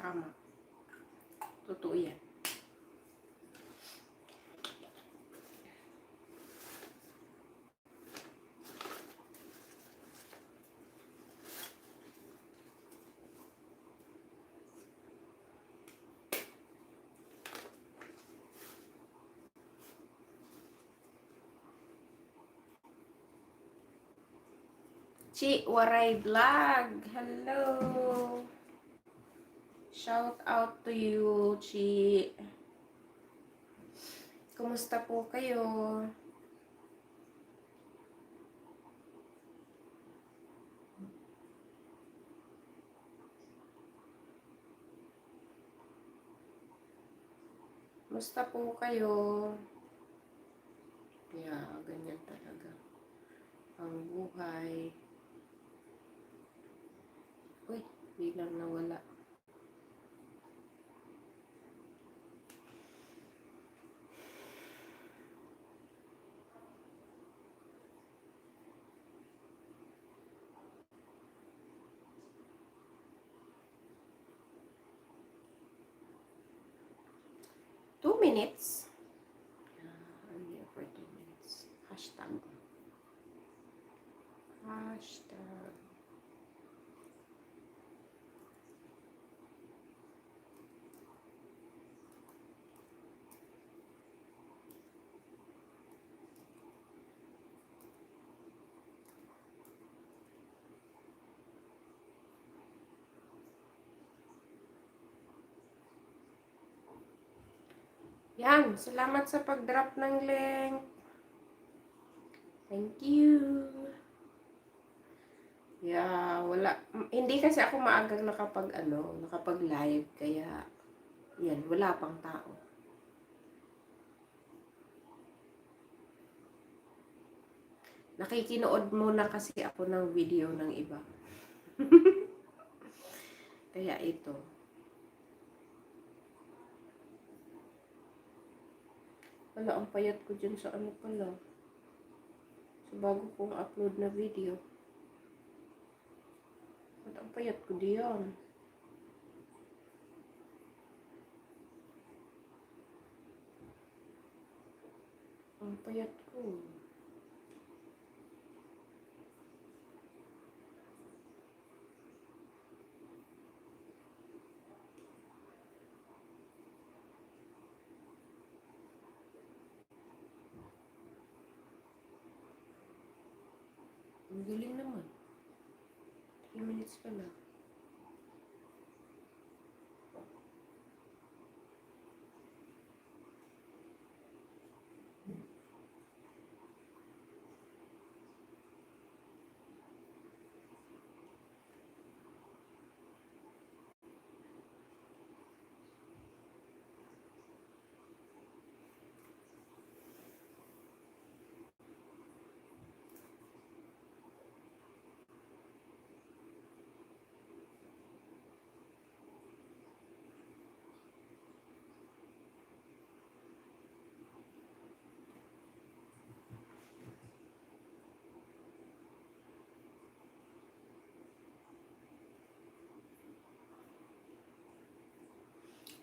Tama. Totoo yan. Chi Waray Vlog. Hello. Shout out to you, Chi. Kumusta po kayo? Kumusta po kayo? Yeah, ganyan talaga. Ang buhay. Uy, biglang nawala. Two minutes. I'm here for 2 minutes. Hashtag. Hashtag. Yan, salamat sa pag-drop ng link. Thank you. Yeah, wala. Hindi kasi ako maagang nakapag-live. Kaya, yan, wala pang tao. Nakikinood muna kasi ako ng video ng iba. Kaya ito. Wala, ang payat ko dyan sa ano pala. Sa bago kong upload na video. At ang payat ko diyan. Ang payat ko. Ang galing naman. 3 minutes pa lang.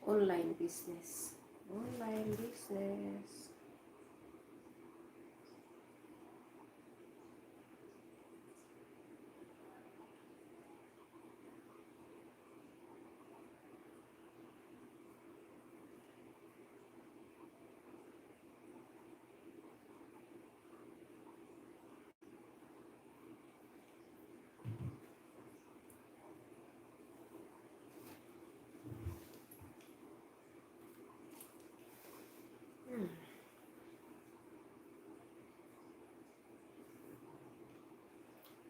Online business. Online business. Hmm.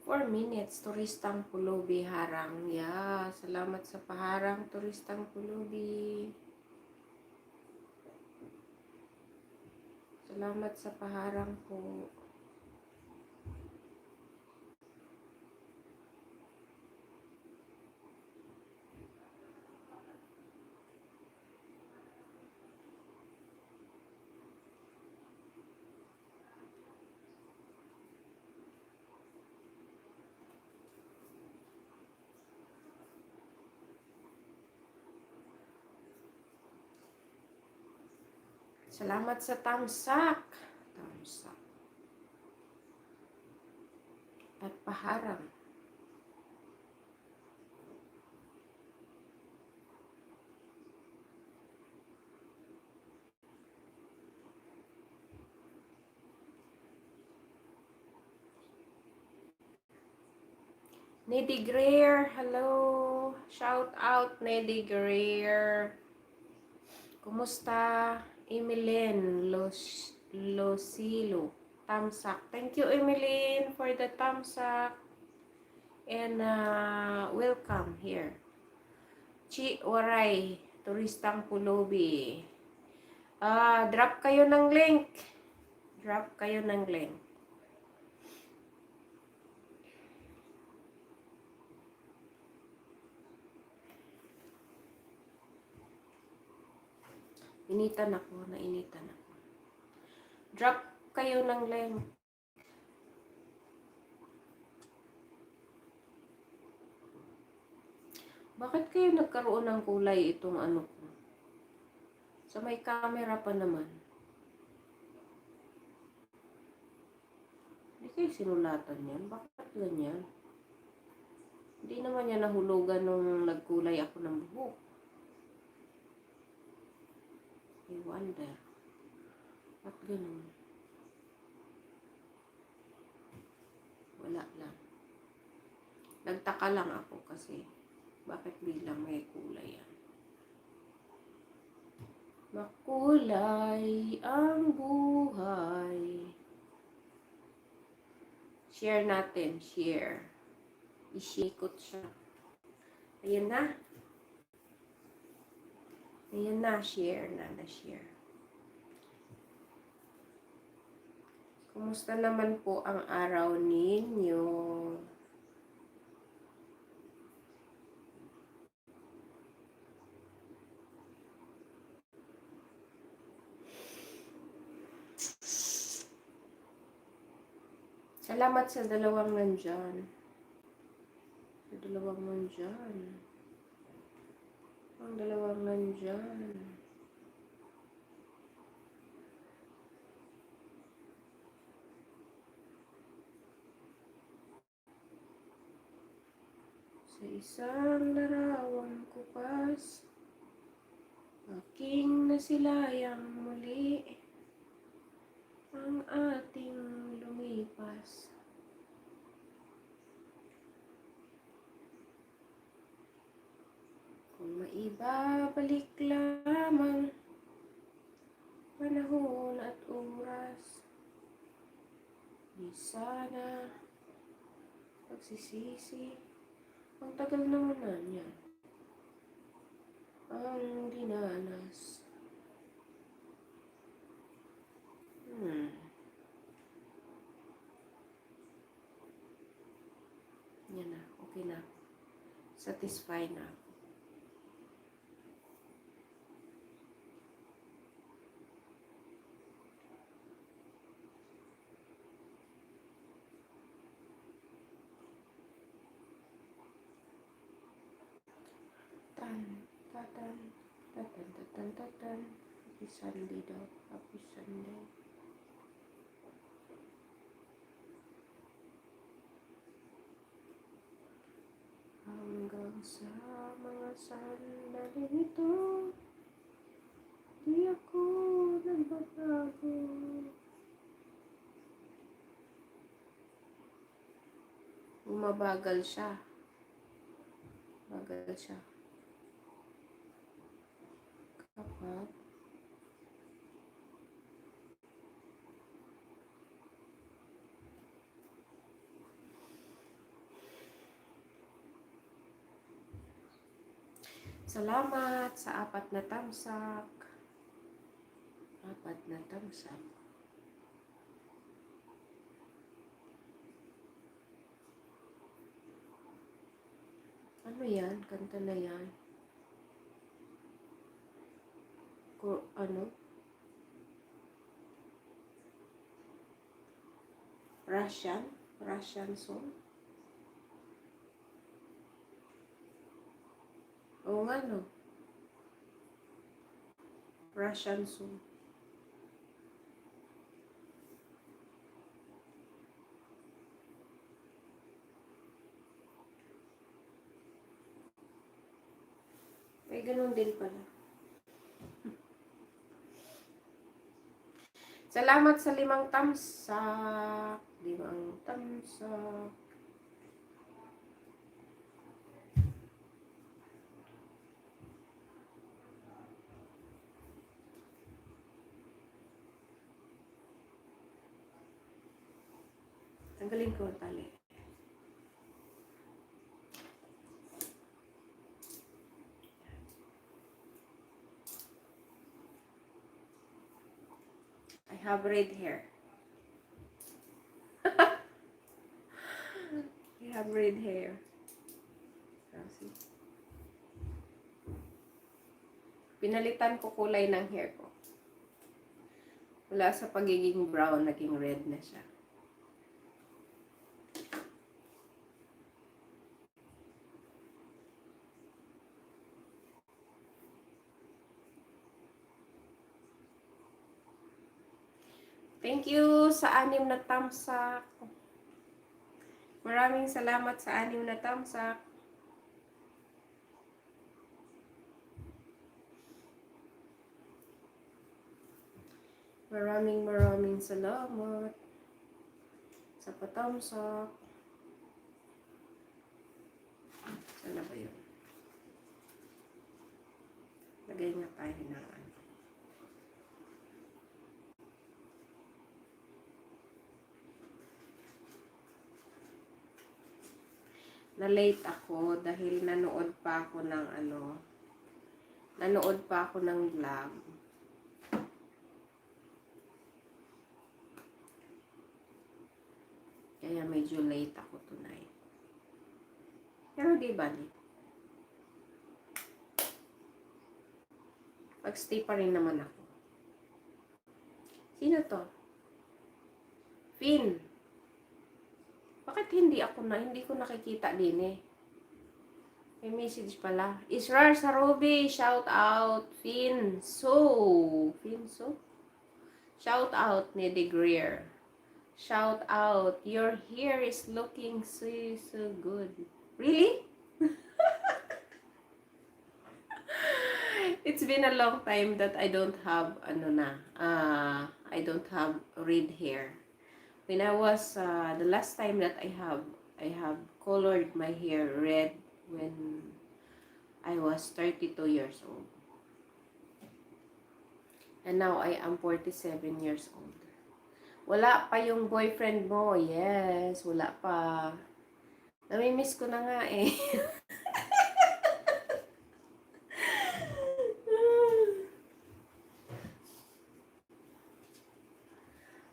4 minutes, turistang pulubi harang. Yeah, salamat sa paharang, turistang pulubi. Salamat sa paharang po. Salamat sa tamsak. Tamsak. At paharang. Neddy Greer, hello. Shout out Neddy Greer. Kumusta? Emeline Losilo. Tamsak. Thank you, Emeline, for the tamsak. And welcome here. Chi Waray, Turistang Pulubi. Drop kayo ng link. Drop kayo ng link. Nainitan ako. Drop kayo ng link. Bakit kayo nagkaroon ng kulay itong ano ko? Sa may camera pa naman. Hindi kayo sinulatan yan. Bakit ganyan? Hindi naman yan nahulugan nung nagkulay ako ng buhok. I wonder. Ba't ganun? Wala lang. Nagtaka lang ako kasi bakit bilang may kulay yan? Makulay ang buhay. Share natin. Share. Isikot siya. Ayan na. Ayan na. Share na. Na-share. Kumusta naman po ang araw ninyo? Salamat sa dalawang nandyan. Sa dalawang nandyan. Ang dalawang nandyan. Sa isang larawang kupas, aking nasilayang muli ang ating lumipas. Kung maibabalik lamang panahon at oras, di sana pagsisisi. Ang tagal naman na niya. Ang dinanas. Yan na. Okay na. Satisfied na. Tan. Happy Sunday daw. Happy Sunday. Hanggang sa mga sandali ito, di ako nagbabago. Bumabagal siya. Bagal siya. Kapag salamat sa 4 na tamsak. 4 na tamsak. Ano yan? Kanta na yan. Ano? Russian song? Oo nga no. Russian song. Ay, ganun din pala. Salamat sa 5 tamsak. 5 tamsak. Tanggalin ko ang tali. I have red hair. I have red hair. Pinalitan ko kulay ng hair ko. Mula sa pagiging brown, naging red na siya. Thank you sa 6 na tamsak. Maraming salamat sa 6 na tamsak. Maraming salamat sa patamsak. Sana ba yun? Lagay nga tayo ng ano. Na-late ako dahil nanood pa ako ng ano. Nanood pa ako ng vlog. Kaya medyo late ako tonight. Pero di ba ni? Pag-stay pa rin naman ako. Sino to? Finn. Bakit hindi ko nakikita din eh? May message pala. Israr Sarobi, shout out. Finn So. Shout out ni De Greer. Shout out. Your hair is looking so good. Really? It's been a long time that I don't have I don't have red hair. When I was the last time that I have colored my hair red when I was 32 years old. And now I am 47 years old. Wala pa yung boyfriend mo. Yes, wala pa. Namimiss ko na nga eh.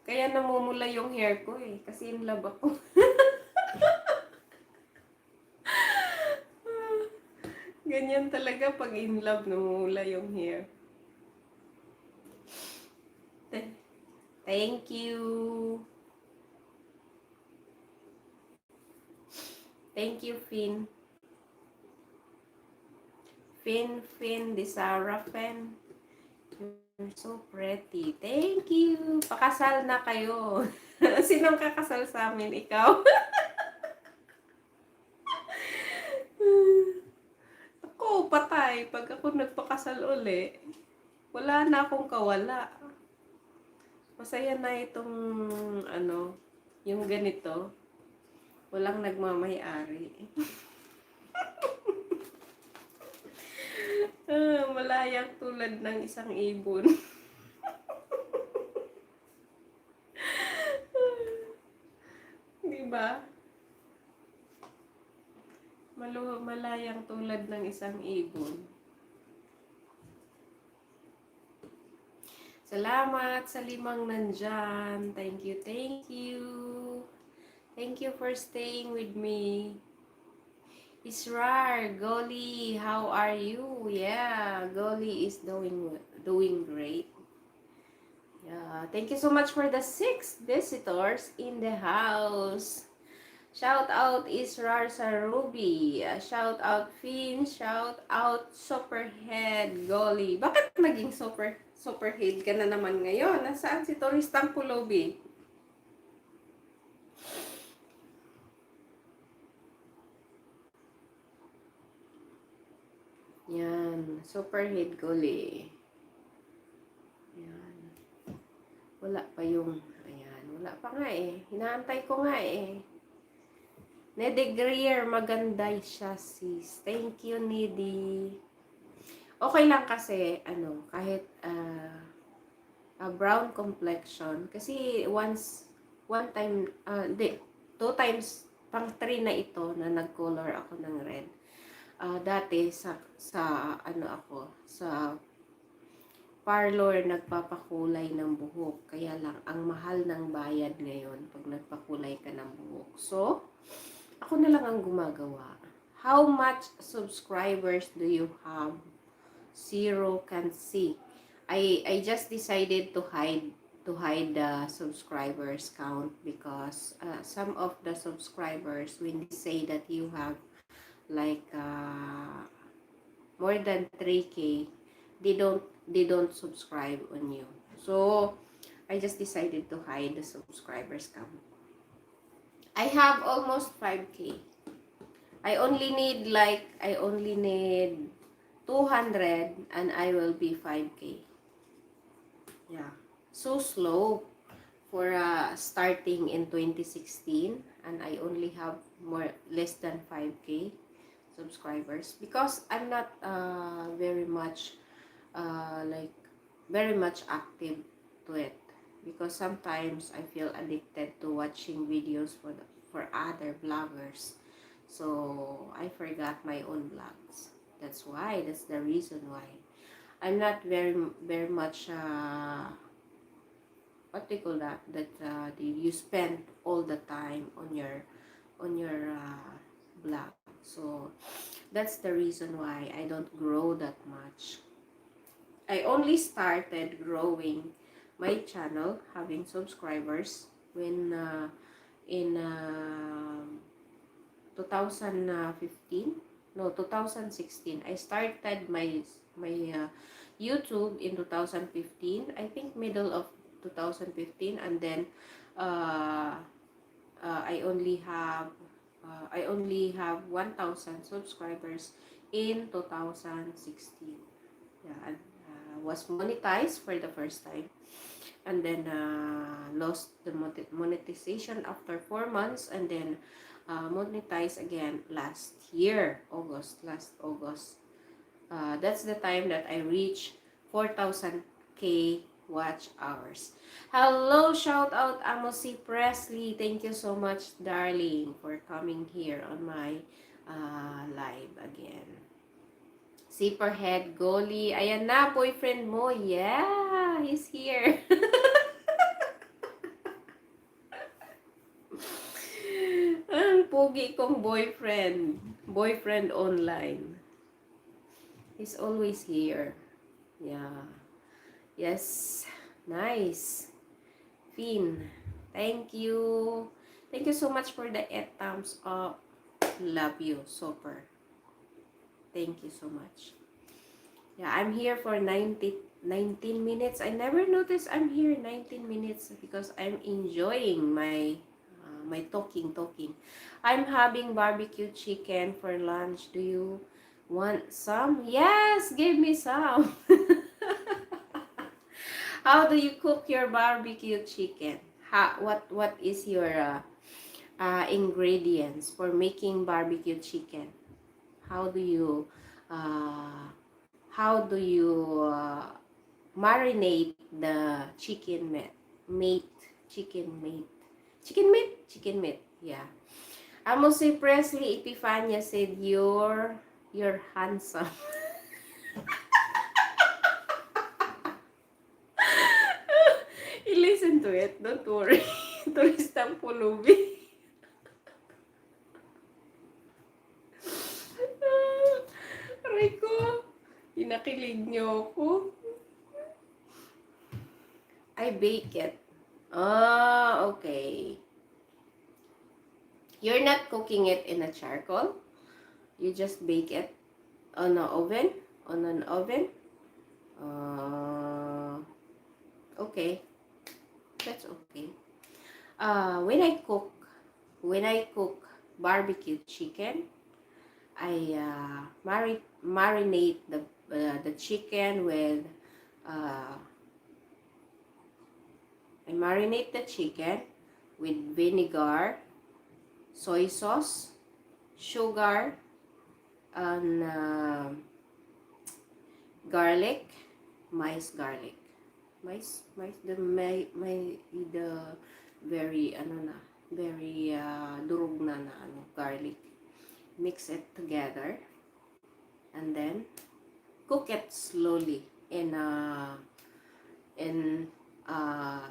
Kaya namumula yung hair ko eh. Kasi in love ako. Ganyan talaga pag in love, namumula yung hair. Thank you. Thank you, Finn. Finn, Desara, Finn. You're so pretty. Thank you. Pakasal na kayo. Sinong kakasal sa amin? Ikaw? Ako, patay. Pag ako nagpakasal uli, wala na akong kawala. Masaya na itong, yung ganito. Walang nagmamay-ari. Malayang tulad ng isang ibon. Diba? Malayang tulad ng isang ibon. Salamat sa 5 nandyan. Thank you, thank you. Thank you for staying with me. Israr, Goli, how are you? Yeah, Goli is doing great. Yeah, thank you so much for the 6 visitors in the house. Shout out Israr Sarubi. Shout out Finn. Shout out Superhead Goli. Bakit maging superhead ka na naman ngayon? Nasaan si Toristang Pulobi? Yan. Super head gully. Ayan. Wala pa yung, ayan, wala pa nga eh. Hinaantay ko nga eh. Nede Greer, maganda siya sis. Thank you, Nede. Okay lang kasi, kahit brown complexion. Kasi one time, hindi, 2 times, pang 3 na ito na nag-color ako ng red. Dati sa parlor nagpapakulay ng buhok. Kaya lang, ang mahal ng bayad ngayon pag nagpakulay ka ng buhok. So, ako na lang ang gumagawa. How much subscribers do you have? 0 can see. I just decided to hide the subscribers count because some of the subscribers, when they say that you have like more than 3K, they don't subscribe on you. So I just decided to hide the subscribers count. I have almost 5K. I only need 200 and I will be 5K. Yeah. So slow for starting in 2016, and I only have less than 5K subscribers because I'm not very much active to it, because sometimes I feel addicted to watching videos for other bloggers, so I forgot my own blogs. That's the reason why I'm not very much what do you call that you spend all the time on your blog. So that's the reason why I don't grow that much. I only started growing my channel, having subscribers, when in 2015, no, 2016. I started my YouTube in 2015. I think middle of 2015, and then uh, I only have 1,000 subscribers in 2016. Yeah, and was monetized for the first time, and then lost the monetization after 4 months, and then monetized again last August. That's the time that I reached 4,000K watch hours. Hello, shout out Amos Presley. Thank you so much, darling, for coming here on my live again. Zipperhead Goalie. Ayan na, boyfriend mo. Yeah, he's here. Ang pogi kong boyfriend. Boyfriend online. He's always here. Yeah. Yes. Nice. Finn. Thank you. Thank you so much for the 8 thumbs up. Love you. Super. Thank you so much. Yeah, I'm here for 19 minutes. I never noticed I'm here 19 minutes because I'm enjoying my talking. I'm having barbecue chicken for lunch. Do you want some? Yes, give me some. How do you cook your barbecue chicken? What is your ingredients for making barbecue chicken? How do you uh, marinate the chicken meat? Yeah. Amos Presley, Epifania said you're handsome. You listen to it, don't worry. Turistang pulubi. Aray ko, inakilig niyo ako. I bake it. Okay. You're not cooking it in a charcoal. You just bake it on an oven. Okay. That's okay. When I cook barbecue chicken, I marinate the chicken with, I marinate the chicken with vinegar, soy sauce, sugar, and garlic, minced garlic. Mice, the very, very durog na garlic. Mix it together, and then cook it slowly in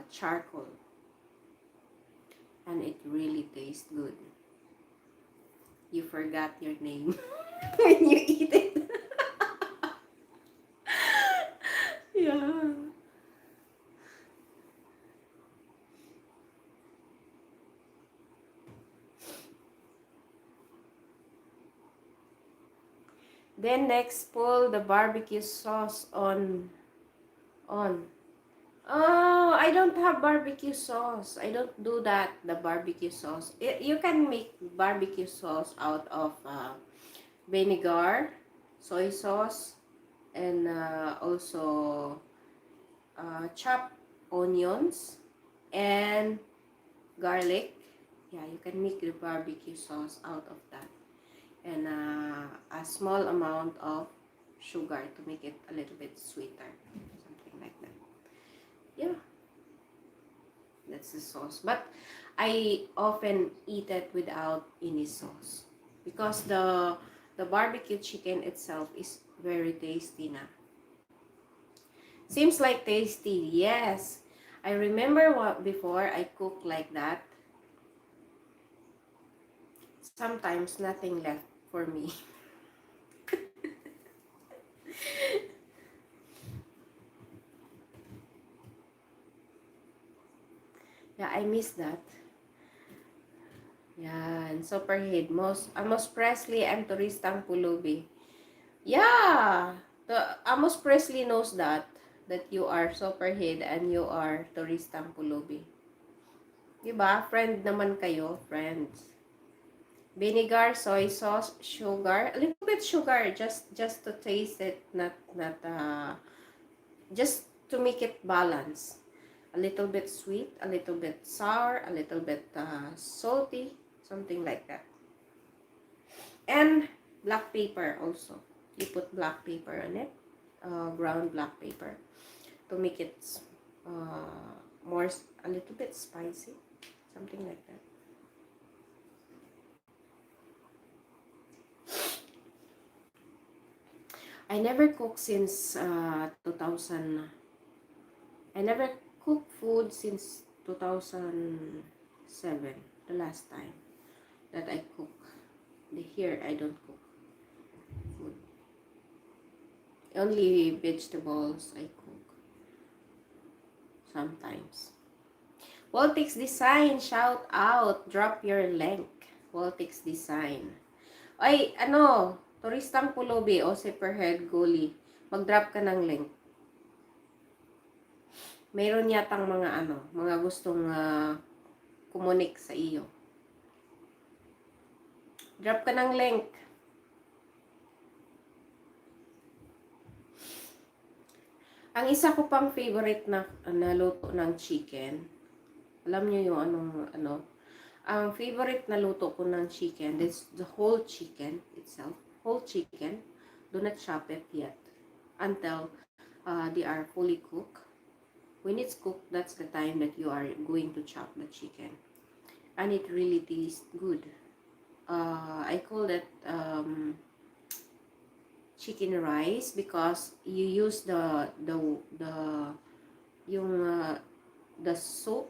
charcoal, and it really tastes good. You forgot your name when you eat it. Yeah. Then next, pull the barbecue sauce on. Oh, I don't have barbecue sauce. I don't do that, the barbecue sauce. You can make barbecue sauce out of vinegar, soy sauce, and also chopped onions and garlic. Yeah, you can make the barbecue sauce out of that. And a small amount of sugar to make it a little bit sweeter. Something like that. Yeah, that's the sauce. But I often eat it without any sauce. Because the barbecue chicken itself is very tasty na. Seems like tasty, yes. I remember what before I cooked like that. Sometimes nothing left for me. Yeah, I miss that. Yan, Superhead. Amos Presley and Turistang Pulubi. Yeah, Amos Presley knows that you are Superhead and you are Turistang Pulubi. Diba? Friend naman kayo, friends. Vinegar, soy sauce, sugar, a little bit sugar, just to taste it, not just to make it balance. A little bit sweet, a little bit sour, a little bit salty, something like that. And black pepper also. You put black pepper on it, ground black pepper, to make it more, a little bit spicy, something like that. I never cooked since 2000. I never cooked food since 2007, the last time that I cook. Here, I don't cook food. Only vegetables I cook sometimes. Voltix Design, shout out. Drop your link. Voltix Design. Ay, Turistang Pulubi o si Perhead Guli. Mag-drop ka ng link. Mayroon yatang mga gustong kumunik sa iyo. Drop ka ng link. Ang isa ko pang favorite na luto ng chicken. Alam niyo yung ang favorite na luto ko ng chicken, this the whole chicken itself. Whole chicken. Do not chop it yet until they are fully cooked. When it's cooked, that's the time that you are going to chop the chicken. And it really tastes good. I call it chicken rice because you use the soup,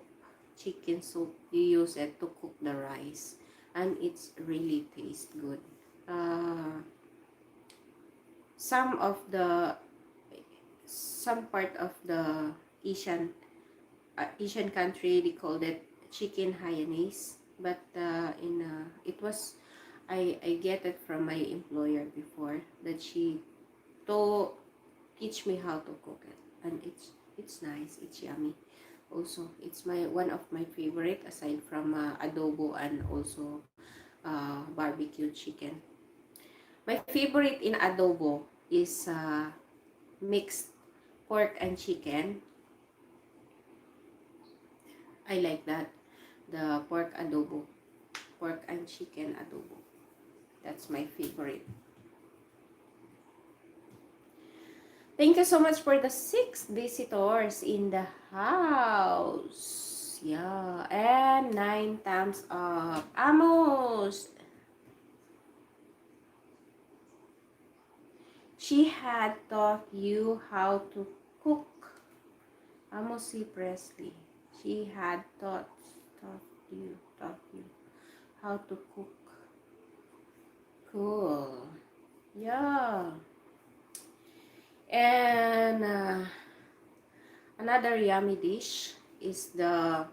chicken soup, you use it to cook the rice, and it's really tastes good. Some part of the Asian country, they called it chicken hayanese, but I get it from my employer before, that she to teach me how to cook it, and it's nice, it's yummy. Also, it's one of my favorite aside from adobo and also barbecue chicken. My favorite in adobo is mixed pork and chicken. I like that. The pork adobo. Pork and chicken adobo. That's my favorite. Thank you so much for the 6 visitors in the house. Yeah. And 9 thumbs up. Amos! She had taught you how to cook. Amos Presley. She had taught you how to cook. Cool. Yeah. And another yummy dish is the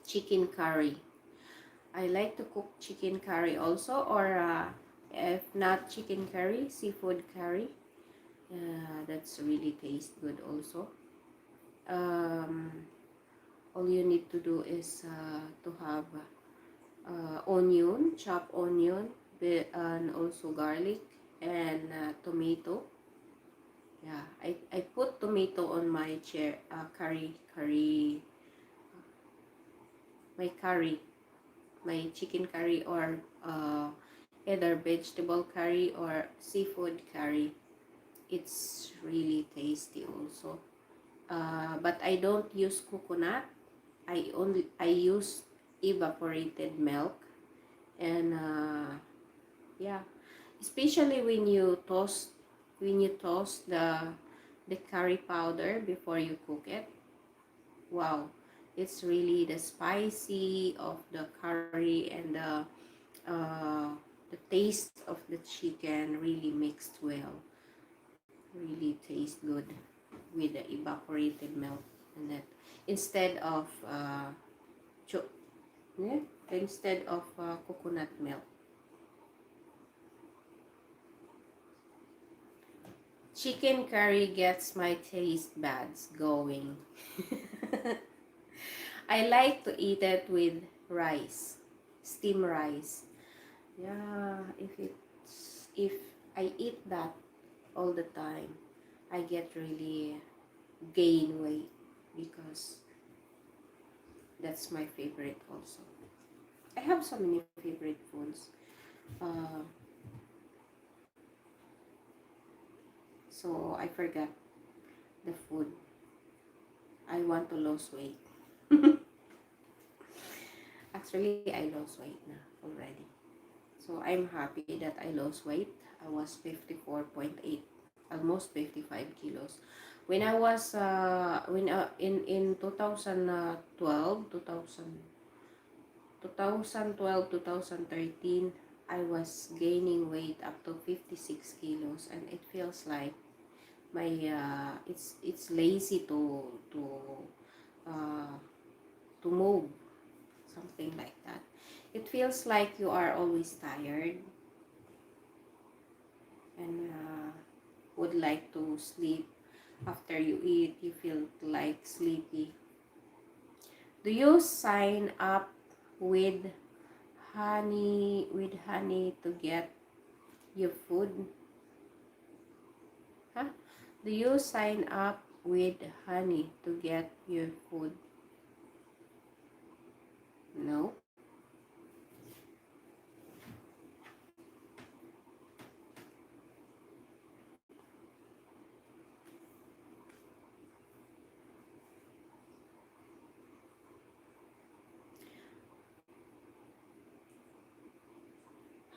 chicken curry. I like to cook chicken curry also, or if not chicken curry, seafood curry. That's really taste good also. Um, all you need to do is to have onion, chopped onion, and also garlic and tomato. Yeah, I put tomato on my curry, my chicken curry, or either vegetable curry or seafood curry. It's really tasty also. But I don't use coconut. I use evaporated milk, and yeah, especially when you toast the curry powder before you cook it. Wow, it's really the spicy of the curry, and the taste of the chicken really mixed well. Really tastes good with the evaporated milk and that, instead of yeah, coconut milk. Chicken curry gets my taste buds going. I like to eat it with rice, steamed rice. Yeah, if I eat that all the time, I get really gain weight, because that's my favorite also. I have so many favorite foods. Uh, so I forgot the food. I want to lose weight. Actually, I lost weight na already. So I'm happy that I lost weight. I was 54.8, almost 55 kilos. When I was in 2012, 2013, I was gaining weight up to 56 kilos, and it feels like my it's lazy uh, to move, something like that. It feels like you are always tired, and would like to sleep. After you eat, you feel like sleepy. Do you sign up with honey to get your food? Huh? Do you sign up with honey to get your food? No.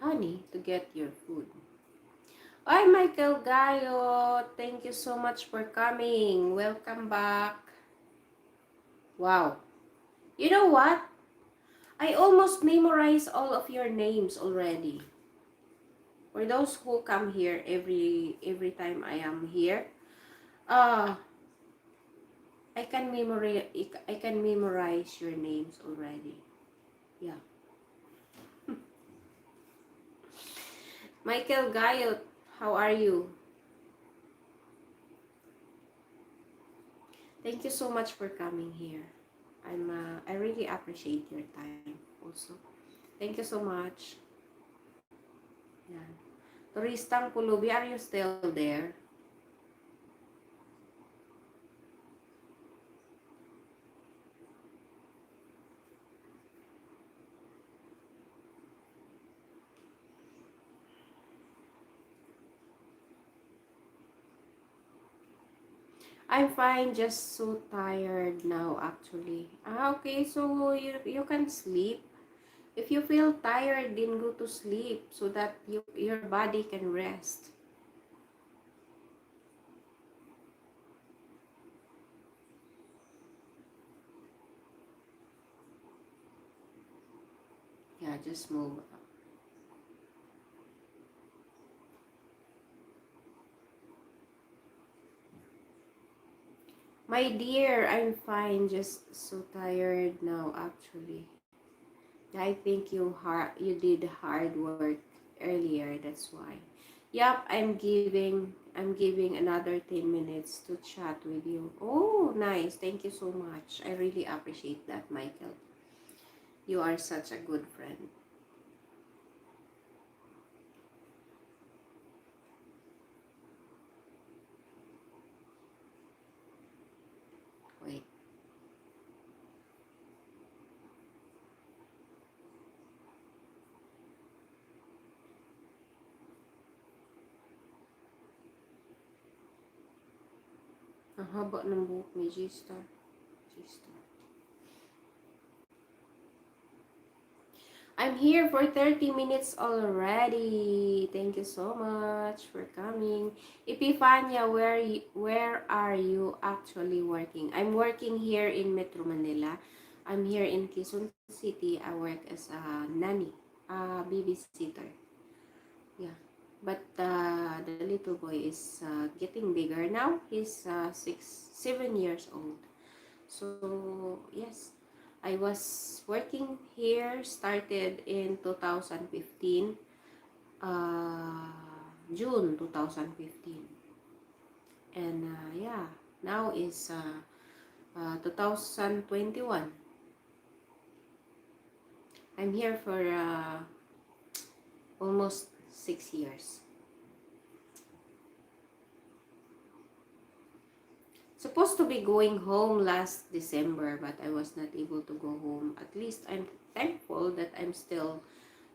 Honey to get your food. Hi, Michael Gayo. Thank you so much for coming. Welcome back. Wow. You know what? I almost memorized all of your names already. For those who come here every time I am here, uh I can memorize your names already. Yeah. Michael Gayo, how are you? Thank you so much for coming here. I really appreciate your time also. Thank you so much. Yeah. Turistang Pulubi, are you still there? I'm fine, just so tired now actually. Okay, so you can sleep. If you feel tired, then go to sleep so that your body can rest. Yeah, just move. My dear, I'm fine, just so tired now actually. I think you did hard work earlier, that's why. Yep, I'm giving another 10 minutes to chat with you. Oh, nice. Thank you so much. I really appreciate that, Michael. You are such a good friend. Wait. Ang haba ng buhok ni G-Star. G-Star. I'm here for 30 minutes already. Thank you so much for coming. Epifania, where are you actually working? I'm working here in Metro Manila. I'm here in Quezon City. I work as a nanny, a babysitter. Yeah. But the little boy is getting bigger now. He's 7 years old. So, yes, I was working here, started in 2015, uh, June 2015. And yeah, now is 2021. I'm here for almost 6 years. Supposed to be going home last December, but I was not able to go home. At least I'm thankful that I'm still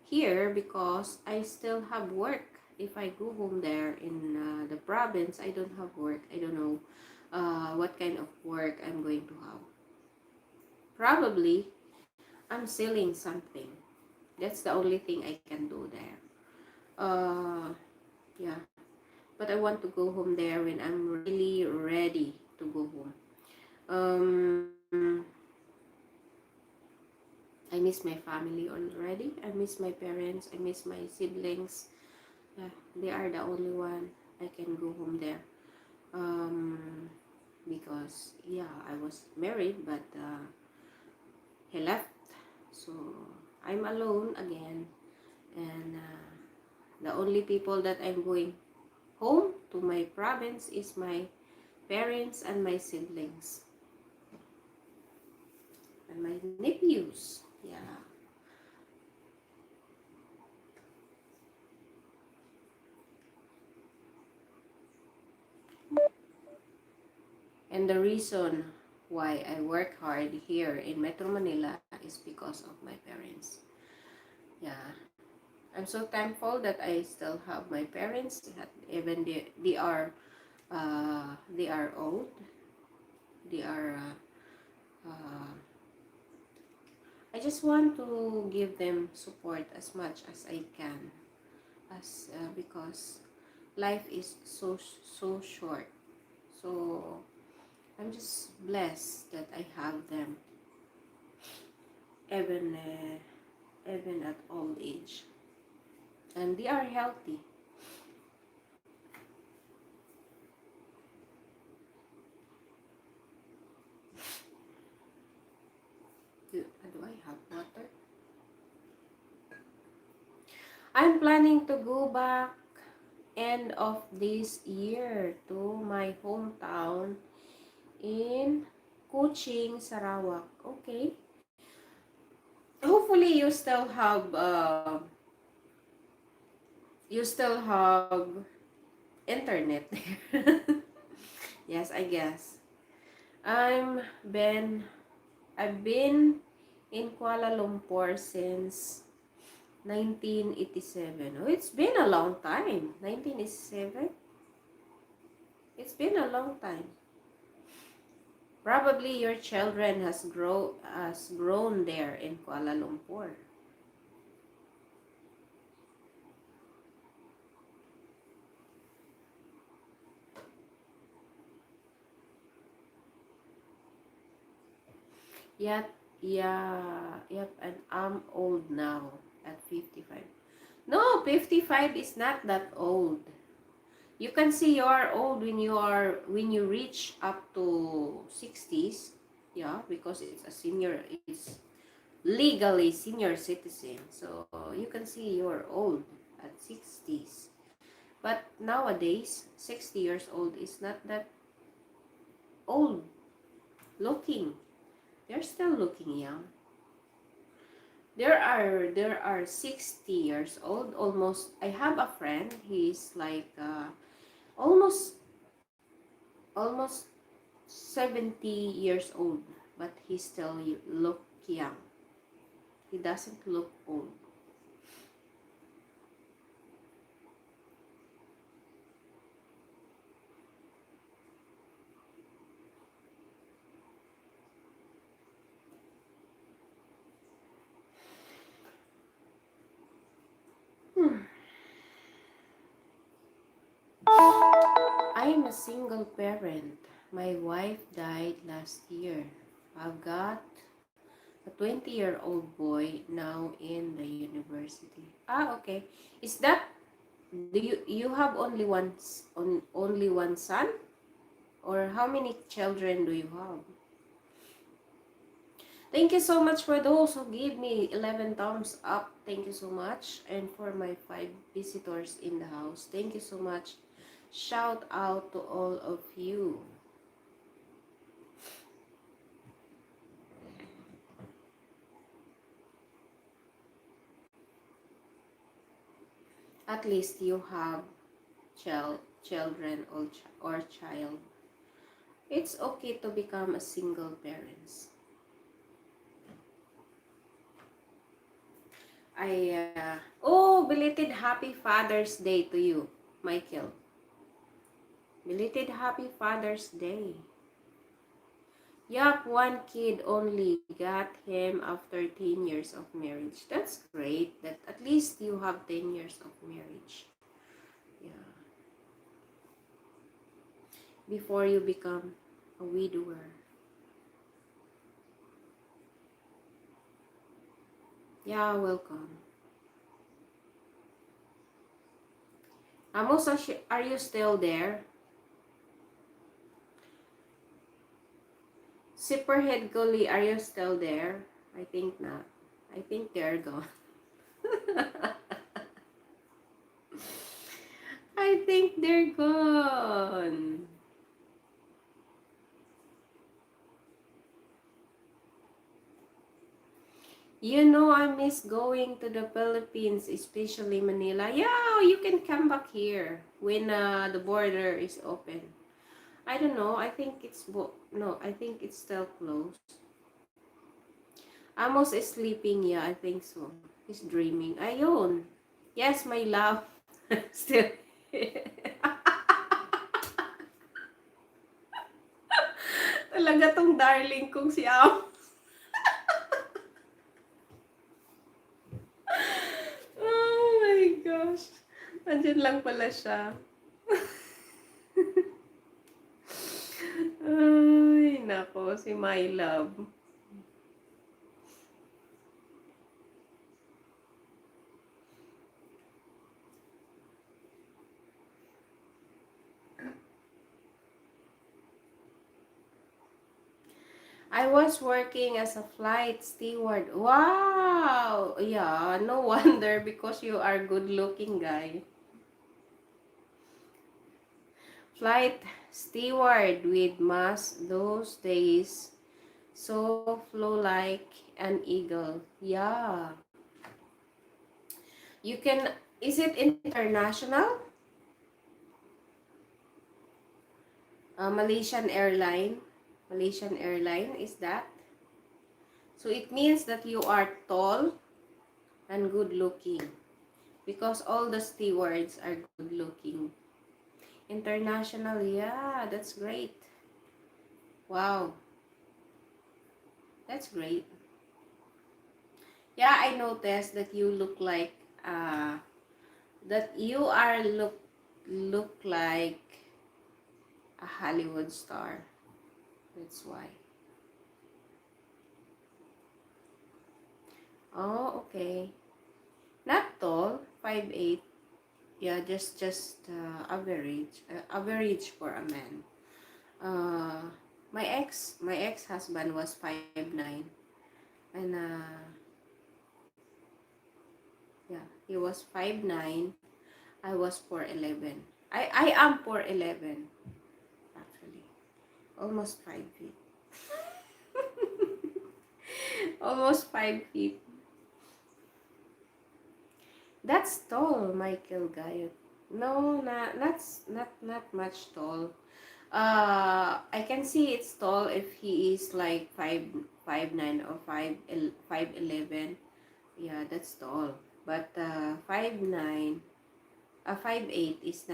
here because I still have work. If I go home there in the province, I don't have work. I don't know what kind of work I'm going to have. Probably, I'm selling something. That's the only thing I can do there. Yeah. But I want to go home there when I'm really ready to go home. Um, I miss my family already. I miss my parents. I miss my siblings. Yeah, they are the only one I can go home there. Um, because yeah, I was married, but he left, so I'm alone again, and the only people that I'm going home to my province is my parents and my siblings and my nephews. Yeah, and the reason why I work hard here in Metro Manila is because of my parents. Yeah, I'm so thankful that I still have my parents, that even they are old. They are. I just want to give them support as much as I can, as because life is so short. So I'm just blessed that I have them, even even at old age, and they are healthy. Do I have water? I'm planning to go back end of this year to my hometown in Kuching, Sarawak. Okay. Hopefully you still have internet there. Yes, I guess. I'm been I've been in Kuala Lumpur since 1987. Oh, it's been a long time. 1987. It's been a long time. Probably your children has grown there in Kuala Lumpur. Yet, yeah, yep, and I'm old now at 55. No, 55 is not that old. You can see you are old when you reach up to 60s. Yeah, because it's legally senior citizen. So you can see you're old at 60s. But nowadays, 60 years old is not that old looking. They're still looking young. There are 60 years old almost. I have a friend. He's like almost almost 70 years old, but he still look young. He doesn't look old. Hmm. I am a single parent. My wife died last year. I've got a 20-year-old boy now in the university. Ah, okay. Is that do you have only one son, or how many children do you have? Thank you so much for those who gave me 11 thumbs up. Thank you so much. And for my 5 visitors in the house, thank you so much. Shout out to all of you. At least you have children or child. It's okay to become a single parents. Oh, belated happy Father's Day to you, Michael. Belated happy Father's Day. Yup, one kid only, got him after 10 years of marriage. That's great. That at least you have 10 years of marriage. Yeah. Before you become a widower. Yeah, welcome. Amos, are you still there? Zipperhead Gully, are you still there? I think not. I think they're gone. I think they're gone. You know, I miss going to the Philippines, especially Manila. Yeah, you can come back here when the border is open. I don't know. I think no, I think it's still closed. Amos is sleeping. Yeah, I think so. He's dreaming. Ayun. Yes, my love. Still. Talaga tong darling kong si Am. Oh my gosh. Nandiyan lang pala siya. Ay, nako, si my love. I was working as a flight steward. Wow! Yeah, no wonder because you are good looking guy. Flight steward with mask those days. So flow like an eagle. Yeah. You can, is it international? Malaysian airline. Malaysian airline, is that? So it means that you are tall and good looking. Because all the stewards are good looking. International, yeah, that's great. Wow. That's great. Yeah, I noticed that you look like that you are look like a Hollywood star. That's why. Oh, okay. Not tall, 5'8". Yeah, just average. Average for a man. Uh, my ex-husband was 5'9", and yeah, he was 5'9". I was 4'11". I am 4'11", actually. Almost 5 feet. Almost 5 feet. That's tall, Michael Gayot. No, not much tall. I can see it's tall if he is like 5'9" or 5'11". Yeah, that's tall. But 5'9", 5'8" is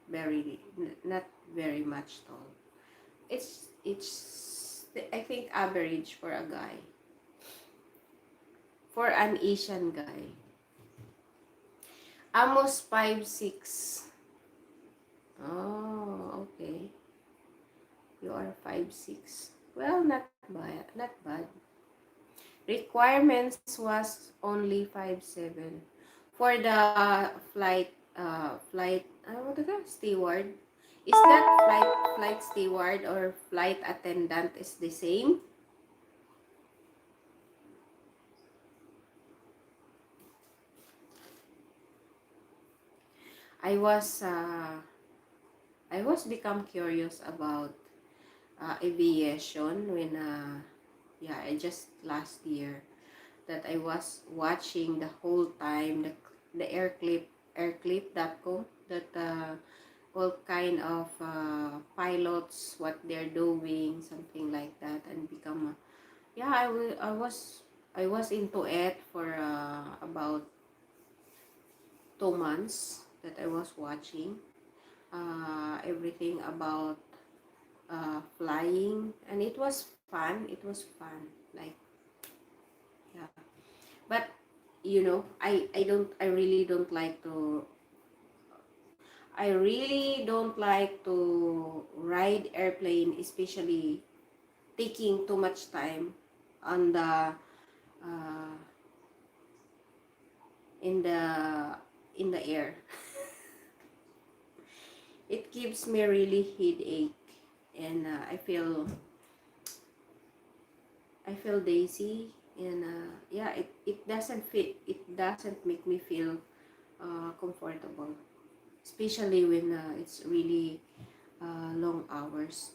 very not very much tall. It's I think average for a guy, for an Asian guy. Amos 5'6". Oh, okay. You are 5'6". Well, not bad. Not bad. Requirements was only 5'7". For the what is that? Steward. Is that flight steward or flight attendant is the same? I was uh, I was become curious about aviation when yeah, I just last year that I was watching the whole time the airclip.com that all kind of pilots what they're doing, something like that, and become yeah, I was into it for about 2 months that I was watching everything about flying, and it was fun. It was fun, like yeah. But I really don't like to. I really don't like to ride airplane, especially taking too much time on the uh, in the in the air. It gives me really headache, and I feel dizzy, and yeah, it doesn't fit. It doesn't make me feel comfortable, especially when it's really long hours.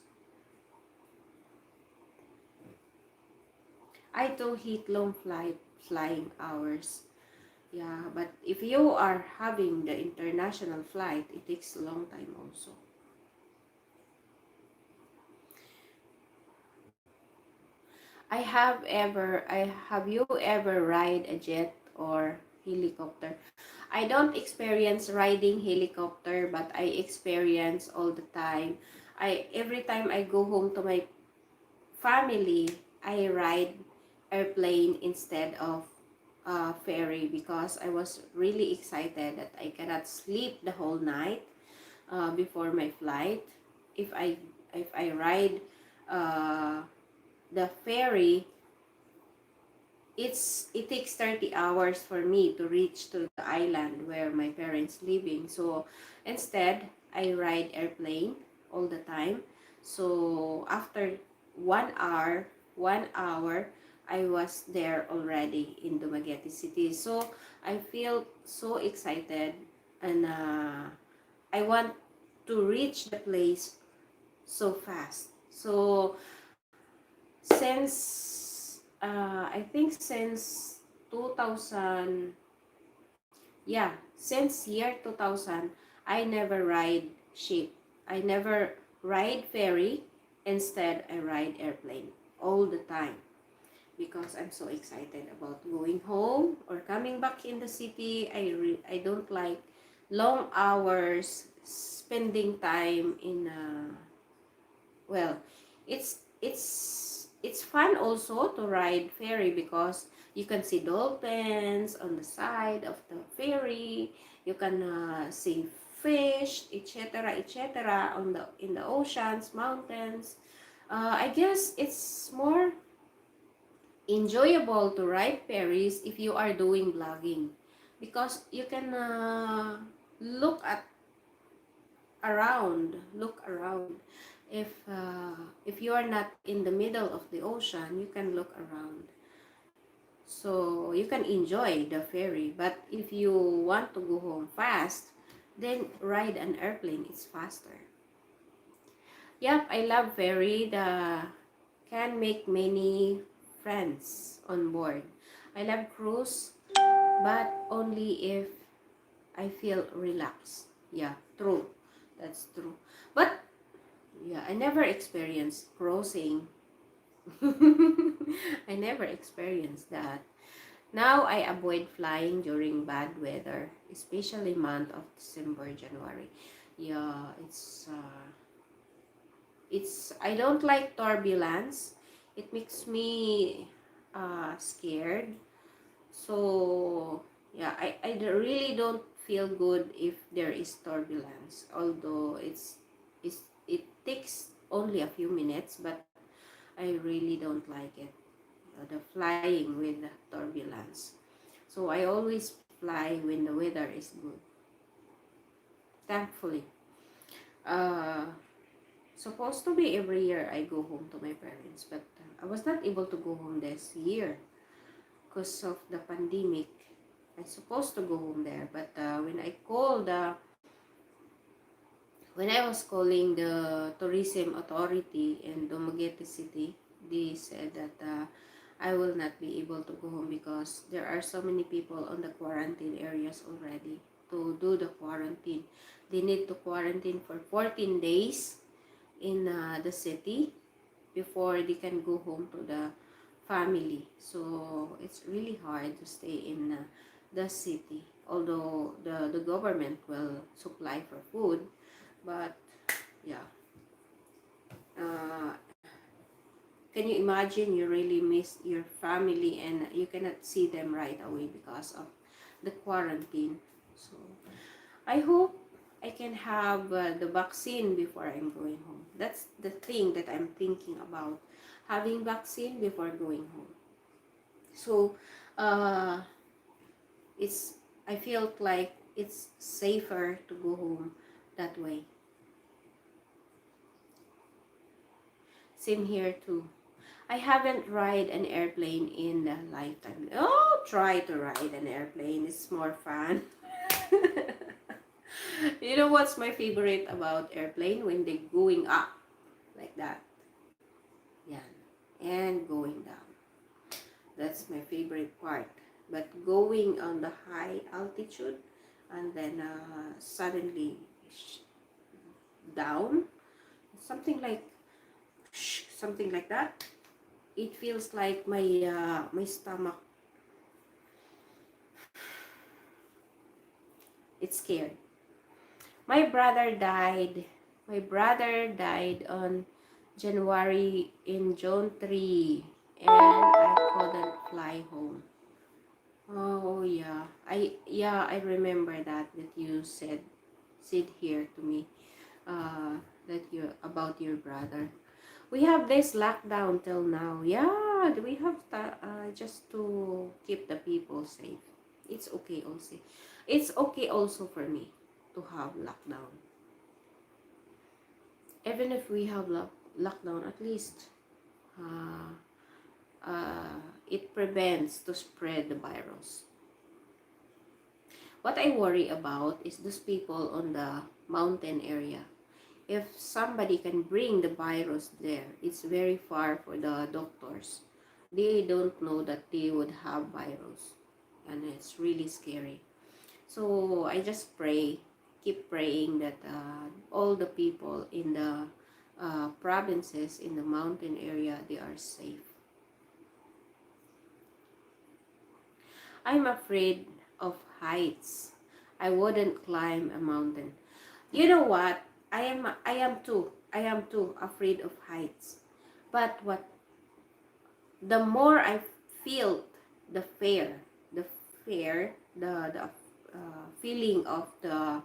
I don't hate long flying hours. Yeah, but if you are having the international flight, it takes a long time also. I have you ever ride a jet or helicopter? I don't experience riding helicopter, but I experience all the time. I every time I go home to my family, I ride airplane instead of ferry because I was really excited that I cannot sleep the whole night before my flight. If I ride uh, the ferry, it takes 30 hours for me to reach to the island where my parents living. So instead, I ride airplane all the time. So after 1 hour, 1 hour, I was there already in Dumaguete City. So I feel so excited, and I want to reach the place so fast. So I think since 2000, yeah, since year 2000, I never ride ship. I never ride ferry. Instead, I ride airplane all the time because I'm so excited about going home or coming back in the city. I don't like long hours spending time in well, it's it's fun also to ride ferry because you can see dolphins on the side of the ferry. You can see fish, etc., etc., on the in the oceans, mountains. I guess it's more enjoyable to ride ferries if you are doing vlogging because you can look around. If you are not in the middle of the ocean, you can look around, so you can enjoy the ferry. But if you want to go home fast, then ride an airplane. It's faster. Yep, I love ferry. The can make many friends on board. I love cruise, but only if I feel relaxed. Yeah, true. That's true. But yeah, I never experienced crossing. I never experienced that. Now I avoid flying during bad weather, especially month of December, January. Yeah, it's I don't like turbulence. It makes me scared. So yeah, really don't feel good if there is turbulence. Although it takes only a few minutes, but I really don't like it. The flying with the turbulence. So I always fly when the weather is good. Thankfully. Uh, Supposed to be every year I go home to my parents, but I was not able to go home this year because of the pandemic. I supposed to go home there, but when I was calling the tourism authority in Dumaguete City, they said that I will not be able to go home because there are so many people on the quarantine areas already to do the quarantine. They need to quarantine for 14 days in the city before they can go home to the family. So it's really hard to stay in the city. Although the government will supply for food, but yeah, uh, can you imagine you really miss your family and you cannot see them right away because of the quarantine. So I hope I can have the vaccine before I'm going home. That's the thing that I'm thinking about, having vaccine before going home. So uh, it's I felt like it's safer to go home that way. Same here too. I haven't ride an airplane in a lifetime. Oh, try to ride an airplane. It's more fun. You know what's my favorite about airplane? When they going up like that. Yeah. And going down. That's my favorite part. But going on the high altitude and then suddenly down, something like something like that. It feels like my stomach, it's scared. My brother died. My brother died on January in June 3 and I couldn't fly home. Oh yeah, I remember that you said here to me that you about your brother. We have this lockdown till now. Yeah, we have just to keep the people safe. It's okay also. It's okay also for me to have lockdown. Even if we have lockdown, at least uh, it prevents to spread the virus. What I worry about is those people on the mountain area. If somebody can bring the virus there, it's very far for the doctors. They don't know that they would have virus, and it's really scary. So I just pray, keep praying that all the people in the provinces in the mountain area, they are safe. I'm afraid of heights. I wouldn't climb a mountain. You know what? I am too afraid of heights. But what? the more I feel the fear, the fear, the feeling of the,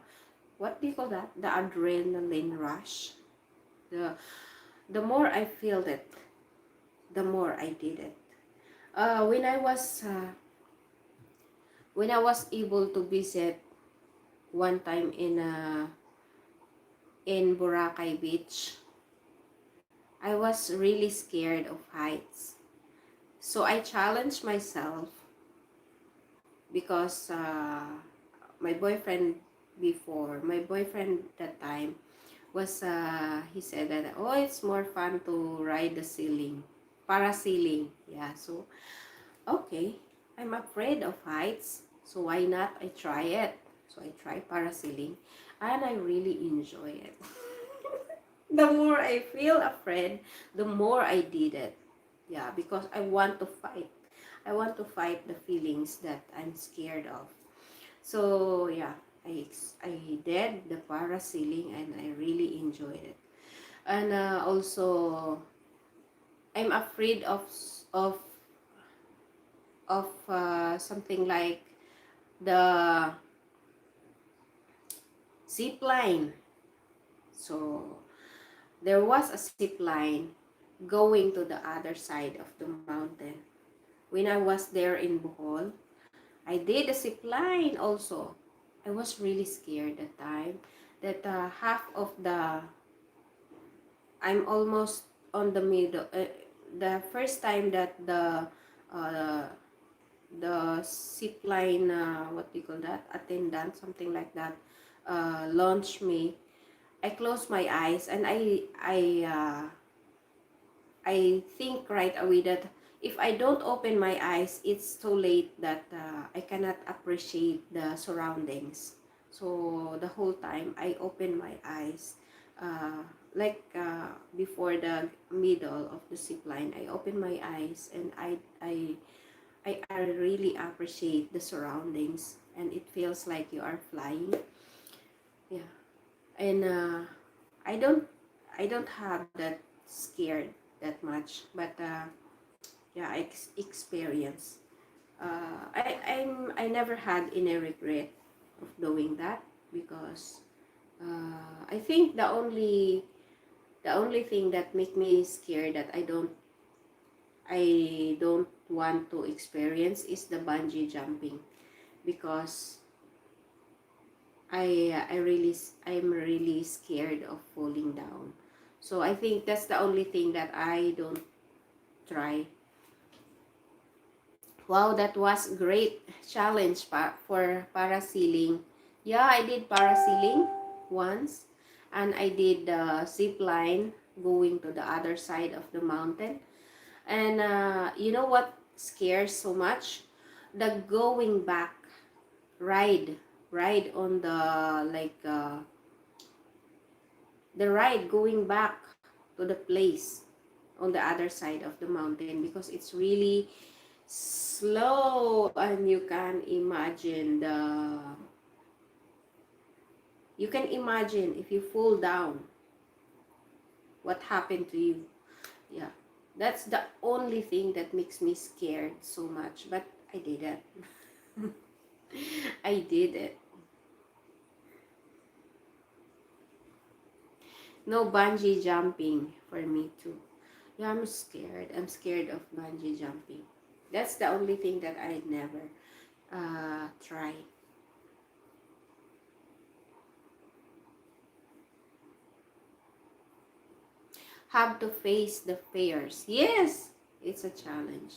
what do you call that? The adrenaline rush. The the more I feel it, the more I did it. Uh, when I was uh, when I was able to visit one time in Boracay Beach, I was really scared of heights. So I challenged myself because my boyfriend my boyfriend that time was, he said that, oh, it's more fun to ride the ceiling, parasailing. Yeah, so, okay, I'm afraid of heights, so why not I try it. So I try parasailing, and I really enjoy it. The more I feel afraid, the more I did it. Yeah, because I want to fight. I want to fight the feelings that I'm scared of. So yeah, I did the parasailing and I really enjoyed it. And also, I'm afraid of something like the zip line. So there was a zip line going to the other side of the mountain. When I was there in Bohol, I did a zip line also. I was really scared that time that half of the, I'm almost on the middle. The first time that uh, the zip line, what do you call that, attendant, something like that, launched me. I closed my eyes and I think right away that if I don't open my eyes, it's too late that I cannot appreciate the surroundings. So the whole time I open my eyes, uh, before the middle of the zip line, I open my eyes and I really appreciate the surroundings and it feels like you are flying. Yeah, and I don't I don't have that scared that much, but yeah, experience. I never had any regret of doing that because I think the only thing that make me scared that I don't want to experience is the bungee jumping because I'm really scared of falling down. So I think that's the only thing that I don't try. Wow, that was great challenge for parasailing. Yeah, I did parasailing once, and I did the zip line going to the other side of the mountain. And you know what scares so much? The going back ride, ride on the like the ride going back to the place on the other side of the mountain because it's really slow and you can imagine if you fall down what happened to you. Yeah, that's the only thing that makes me scared so much, but I did it. I did it. No bungee jumping for me too. Yeah, I'm scared of bungee jumping. That's the only thing that I never try. Have to face the fears. Yes, it's a challenge.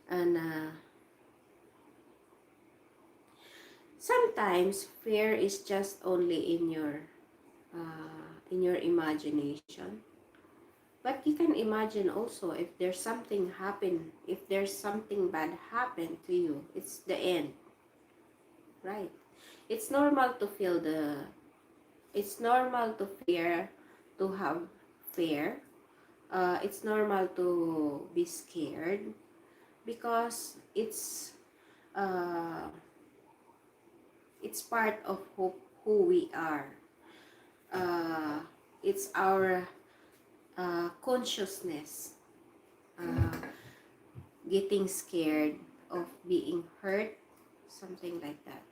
And sometimes fear is just only in your imagination. But you can imagine also if there's something happen, if there's something bad happen to you, it's the end, right? It's normal to feel it's normal to fear, to have fear. It's normal to be scared because uh, it's part of who we are. Uh, it's our consciousness. Uh, getting scared of being hurt, something like that.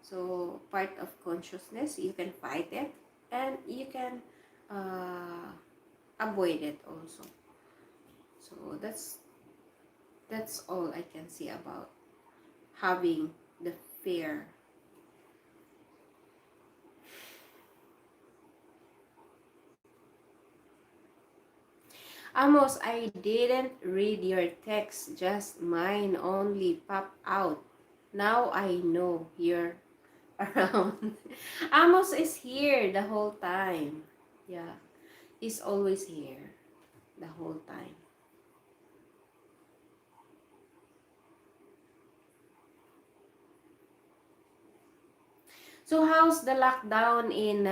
So part of consciousness, you can fight it and you can uh, avoid it also. So that's all I can see about having the fear. Amos, I didn't read your text, just mine only pop out. Now I know you're around. Amos is here the whole time. Yeah, he's always here the whole time. So how's the lockdown in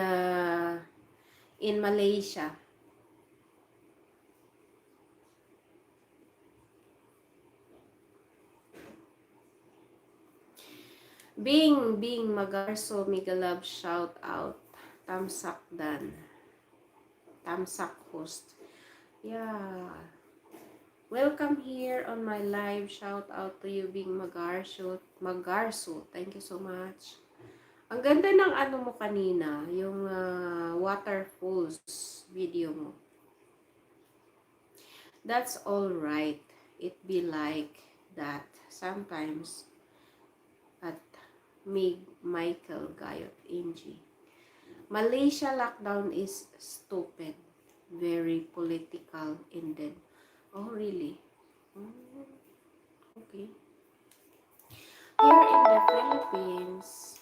Malaysia? Being Magarso Migalab, shout out. Tamsak Dan. Tamsak host. Yeah. Welcome here on my live. Shout out to you, Bing Magarso. Magarso. Thank you so much. Ang ganda ng ano mo kanina, yung waterfalls video mo. That's all right. It be like that sometimes at Michael Gayot Inji. Malaysia lockdown is stupid. Very political indeed. Oh, really? Oh, okay. Here in the Philippines,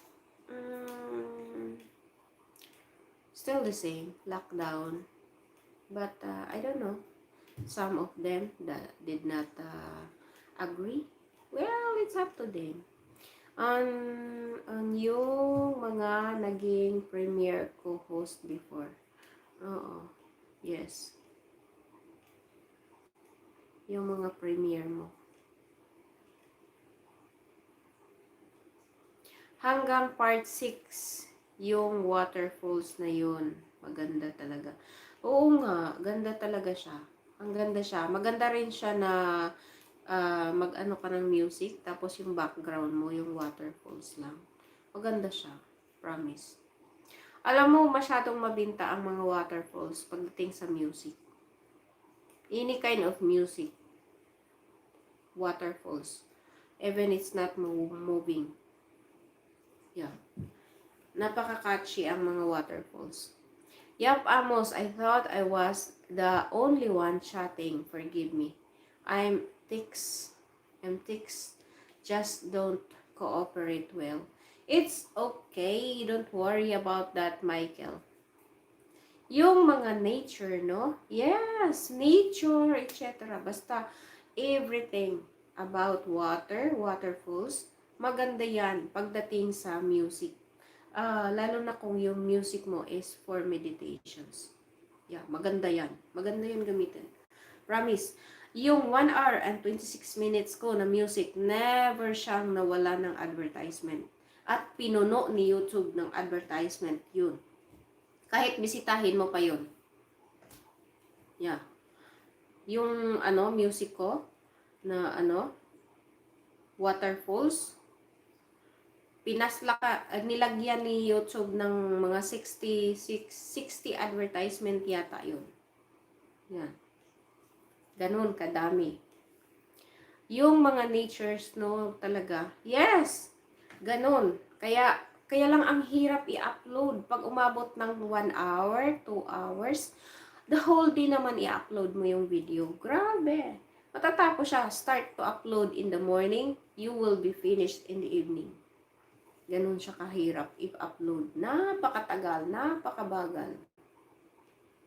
still the same, lockdown. But I don't know. Some of them that did not agree. Well, it's up to them. On yung mga naging premier co-host before. Oo. Yes. Yung mga premier mo. Hanggang part 6, yung waterfalls na yun. Maganda talaga. Oo nga, ganda talaga siya. Ang ganda siya. Maganda rin siya na mag-ano ka ng music, tapos yung background mo, yung waterfalls lang. Maganda siya. Promise. Alam mo, masyadong mabinta ang mga waterfalls pagdating sa music. Any kind of music. Waterfalls. Even it's not moving. Yeah. Napaka-catchy ang mga waterfalls. Yup, Amos, I thought I was the only one chatting. Forgive me. I'm tics. Just don't cooperate well. It's okay. Don't worry about that, Michael. Yung mga nature, no? Yes, nature, etc. Basta everything about water, waterfalls, maganda yan pagdating sa music. Lalo na kung yung music mo is for meditations. Yeah, maganda yan. Maganda yan gamitin. Promise. Yung 1 hour and 26 minutes ko na music, never siyang nawala ng advertisement. At pinuno ni YouTube ng advertisement yun. Kahit bisitahin mo pa yun. Yeah. Yung music ko na waterfalls, nilagyan ni YouTube ng mga 60 advertisement yata yun. Yan. Ganun kadami. Yung mga natures, no, talaga. Yes! Ganun. Kaya lang ang hirap i-upload. Pag umabot ng 1 hour, 2 hours, the whole day naman i-upload mo yung video. Grabe! Matatapos siya, start to upload in the morning, you will be finished in the evening. Ganun siya kahirap i-upload. Napakatagal, napakabagal.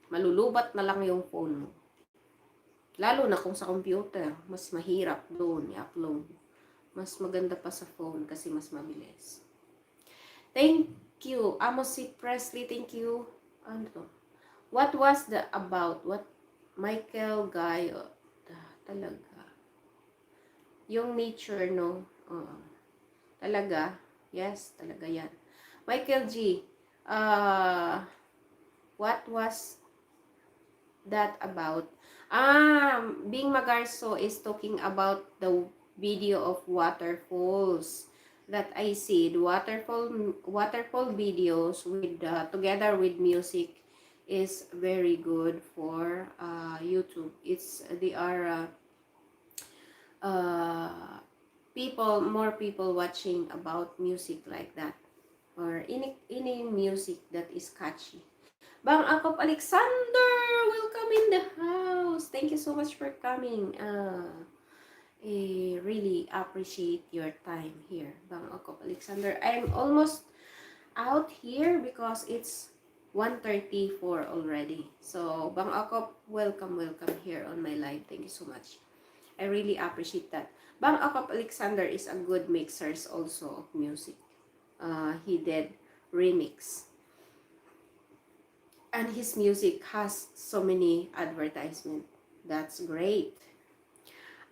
Malulubat na lang yung phone mo. Lalo na kung sa computer, mas mahirap doon i-upload. Mas maganda pa sa phone kasi mas mabilis. Thank you. Amos Presley, thank you. Ano to? What was the about? What Michael Gayot? Talaga. Yung nature, no? Talaga. Yes, talaga yan. Michael G. What was that about? Bing Magarso is talking about the video of waterfalls that I see. The waterfall videos with together with music is very good for YouTube. They are uh, more people watching about music like that, or any music that is catchy. Bang Akop Alexander, welcome in the house. Thank you so much for coming. I really appreciate your time here, Bang Akop Alexander. I'm almost out here because it's 1:34 already. So, Bang Akop, welcome here on my live. Thank you so much. I really appreciate that. Bang Akop Alexander is a good mixers also of music. He did remix. And his music has so many advertisements. That's great.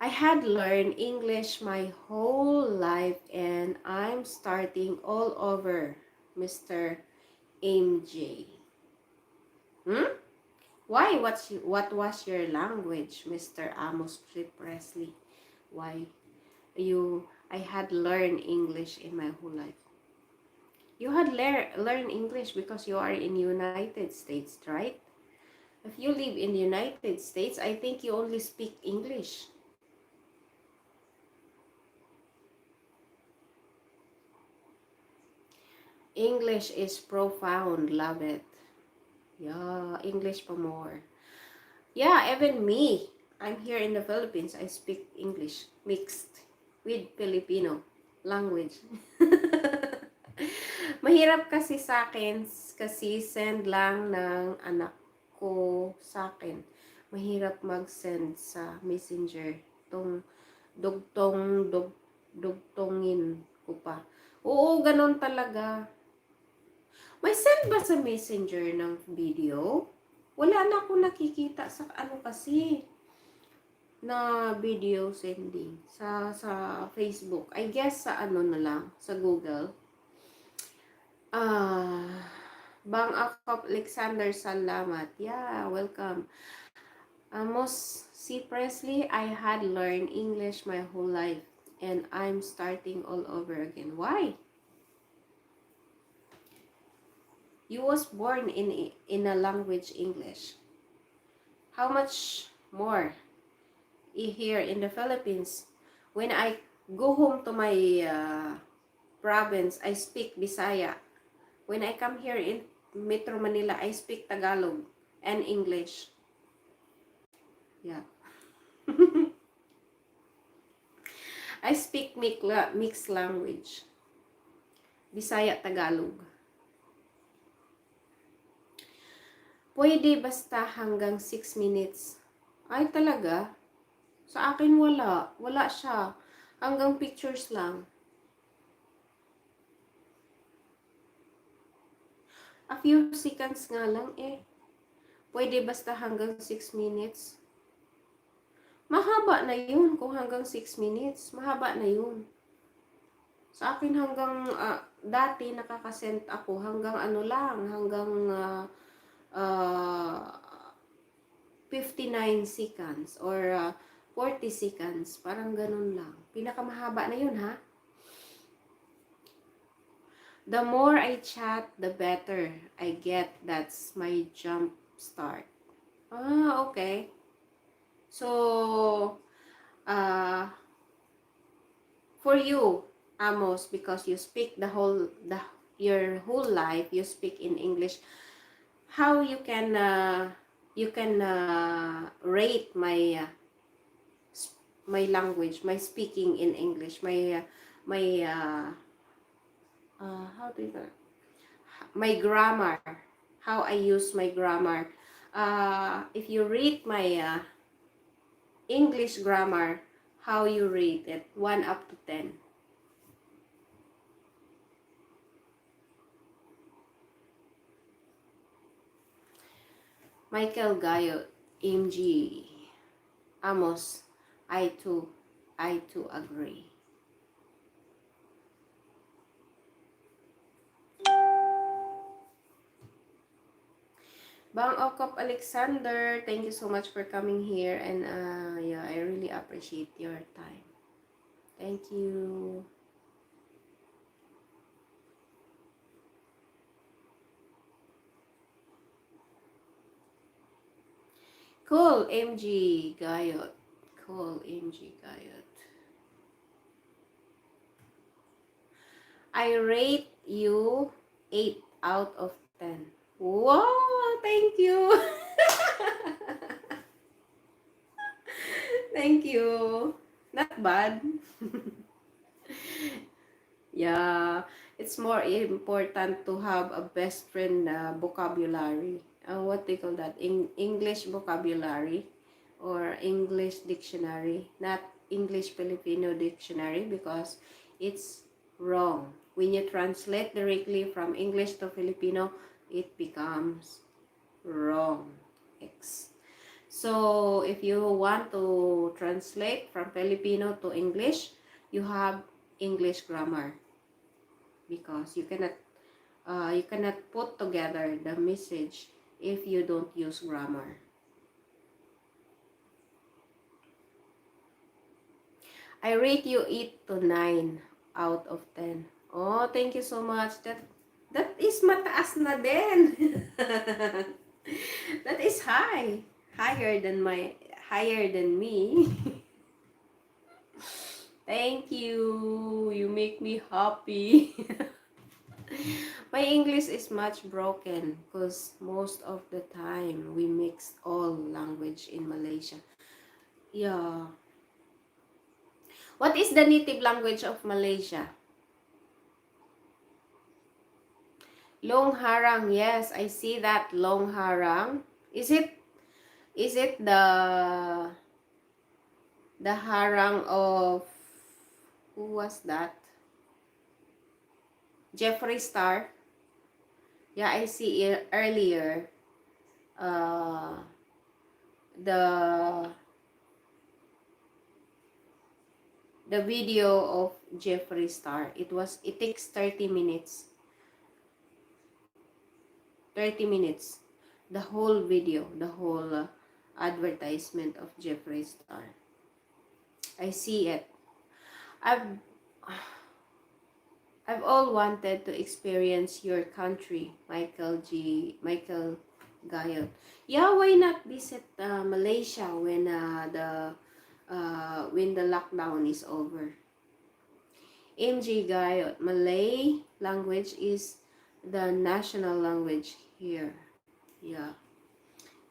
I had learned English my whole life and I'm starting all over, Mr. MJ. Hmm? Why? What was your language, Mr. Amos Presley? Why? I had learned English in my whole life. You had learn English because you are in United States, right? If you live in the United States, I think you only speak English. English is profound, love it. Yeah, English pa more. Yeah, even me. I'm here in the Philippines. I speak English mixed with Filipino language. Mahirap kasi sa akin kasi send lang ng anak ko sa akin. Mahirap mag-send sa messenger. Tong dugtong dugtongin ko pa. Oo, ganun talaga. May send ba sa messenger ng video? Wala na ako nakikita sa ano kasi na video sending sa Facebook. I guess sa ano na lang, sa Google. Bang Akop Alexander, salamat. Yeah, welcome. Amos Presley, I had learned English my whole life and I'm starting all over again. Why? You was born in a language English. How much more here in the Philippines? When I go home to my province, I speak Bisaya. When I come here in Metro Manila, I speak Tagalog and English. Yeah. I speak mixed language. Bisaya, Tagalog. Pwede basta hanggang 6 minutes. Ay talaga? Sa akin wala. Wala siya. Hanggang pictures lang. A few seconds nga lang eh. Pwede basta hanggang 6 minutes. Mahaba na yun kung hanggang 6 minutes. Mahaba na yun. Sa akin hanggang, dati nakakasend ako hanggang ano lang, hanggang 59 seconds or 40 seconds. Parang ganun lang. Pinakamahaba na yun ha. The more I chat, the better I get. That's my jump start. Okay. So, for you, Amos, because you speak your whole life, you speak in English. How you can rate my language, my speaking in English, how do you my grammar, how I use my grammar. If you read my English grammar, how you rate it? 1 up to 10. Michael Gayo, MG, Amos, I too agree. Bang Okop Alexander, thank you so much for coming here, and yeah, I really appreciate your time. Thank you. Cool, MG Gayot. Cool, MG Gayot. I rate you 8 out of 10. Wow, thank you. Thank you. Not bad. Yeah, it's more important to have a best friend vocabulary. What they call that? English vocabulary or English dictionary, not English Filipino dictionary, because it's wrong. When you translate directly from English to Filipino, it becomes wrong. So if you want to translate from Filipino to English, you have English grammar, because you cannot put together the message if you don't use grammar. I rate you 8 to 9 out of 10. Oh, thank you so much. That is mataas na din. That is high. Higher than me. Thank you. You make me happy. My English is much broken because most of the time we mix all language in Malaysia. Yeah. What is the native language of Malaysia? Long Harang. Yes, I see that Long Harang. Is it the harang of, who was that? Jeffree Star. Yeah, I see it earlier. Uh the the video of Jeffree Star. It takes 30 minutes. 30 minutes. The whole video, the whole advertisement of Jeffree Star. I see it. I've I've all wanted to experience your country, Michael Gayot. Yeah, why not visit Malaysia when the lockdown is over? MJ Gayot, Malay language is the national language here. Yeah.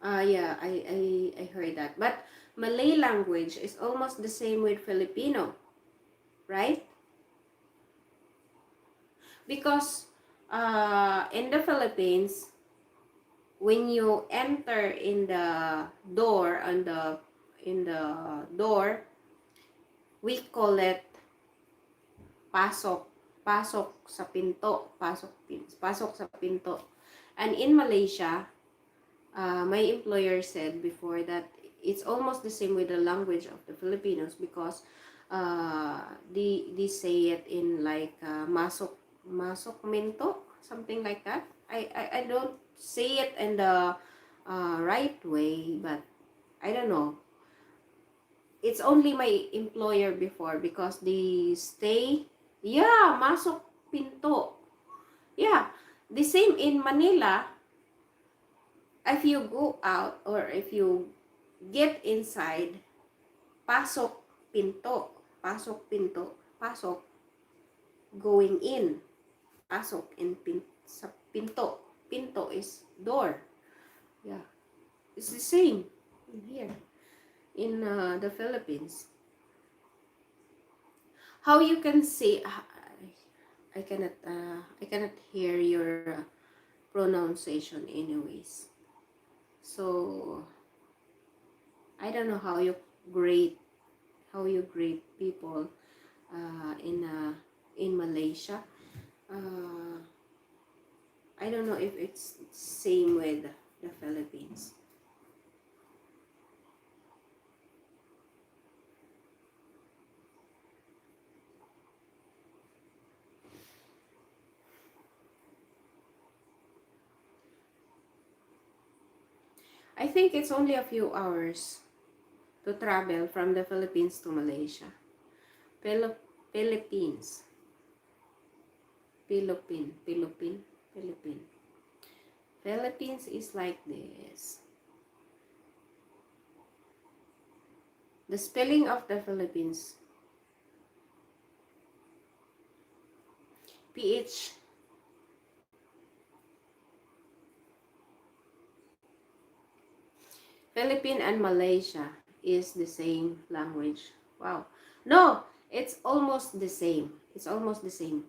Yeah, I heard that. But Malay language is almost the same with Filipino, right? Because in the Philippines, when you enter in the door, in the door, we call it pasok. Pasok sa pinto. Pasok sa pinto. And in Malaysia, my employer said before that it's almost the same with the language of the Filipinos, because they say it in like masok minto, something like that. I don't say it in the right way, but I don't know. It's only my employer before, because they stay, yeah, masok pinto. Yeah, the same in Manila. If you go out or if you get inside, pasok pinto, pasok pinto, pasok going in, pasok in sa pinto. Pinto is door. Yeah, it's the same in here in the Philippines. How you can say I cannot hear your pronunciation anyways. So I don't know grade how you grade people in Malaysia. Uh, I don't know if it's same with the Philippines. I think it's only a few hours to travel from the Philippines to Malaysia. Philippines. Philippines. Philippines is like this. The spelling of the Philippines. PH. Philippine and Malaysia is the same language. Wow. No, it's almost the same. It's almost the same.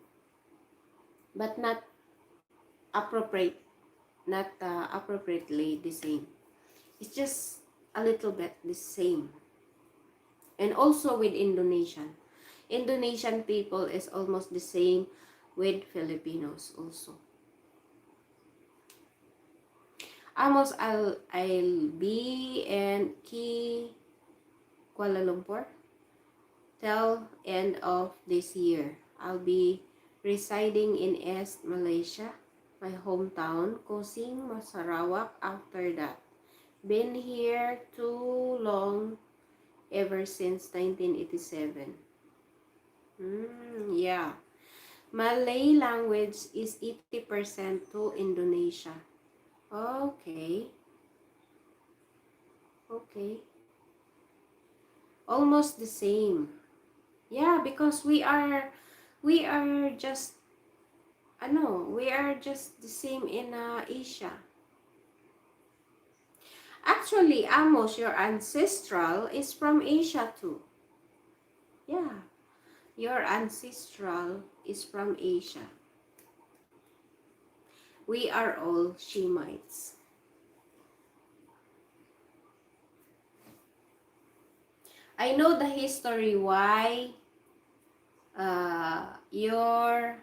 But not appropriate. Not appropriately the same. It's just a little bit the same. And also with Indonesian. Indonesian people is almost the same with Filipinos also. Almost I'll be in Kuala Lumpur till end of this year. I'll be residing in East Malaysia, my hometown, Kusing, Sarawak after that. Been here too long, ever since 1987. Yeah. Malay language is 80% to Indonesia. Okay. Okay. Almost the same. Yeah, because we are just we are just the same in Asia. Actually, Amos, your ancestral is from Asia too. Yeah, your ancestral is from Asia. We are all Shemites. I know the history why your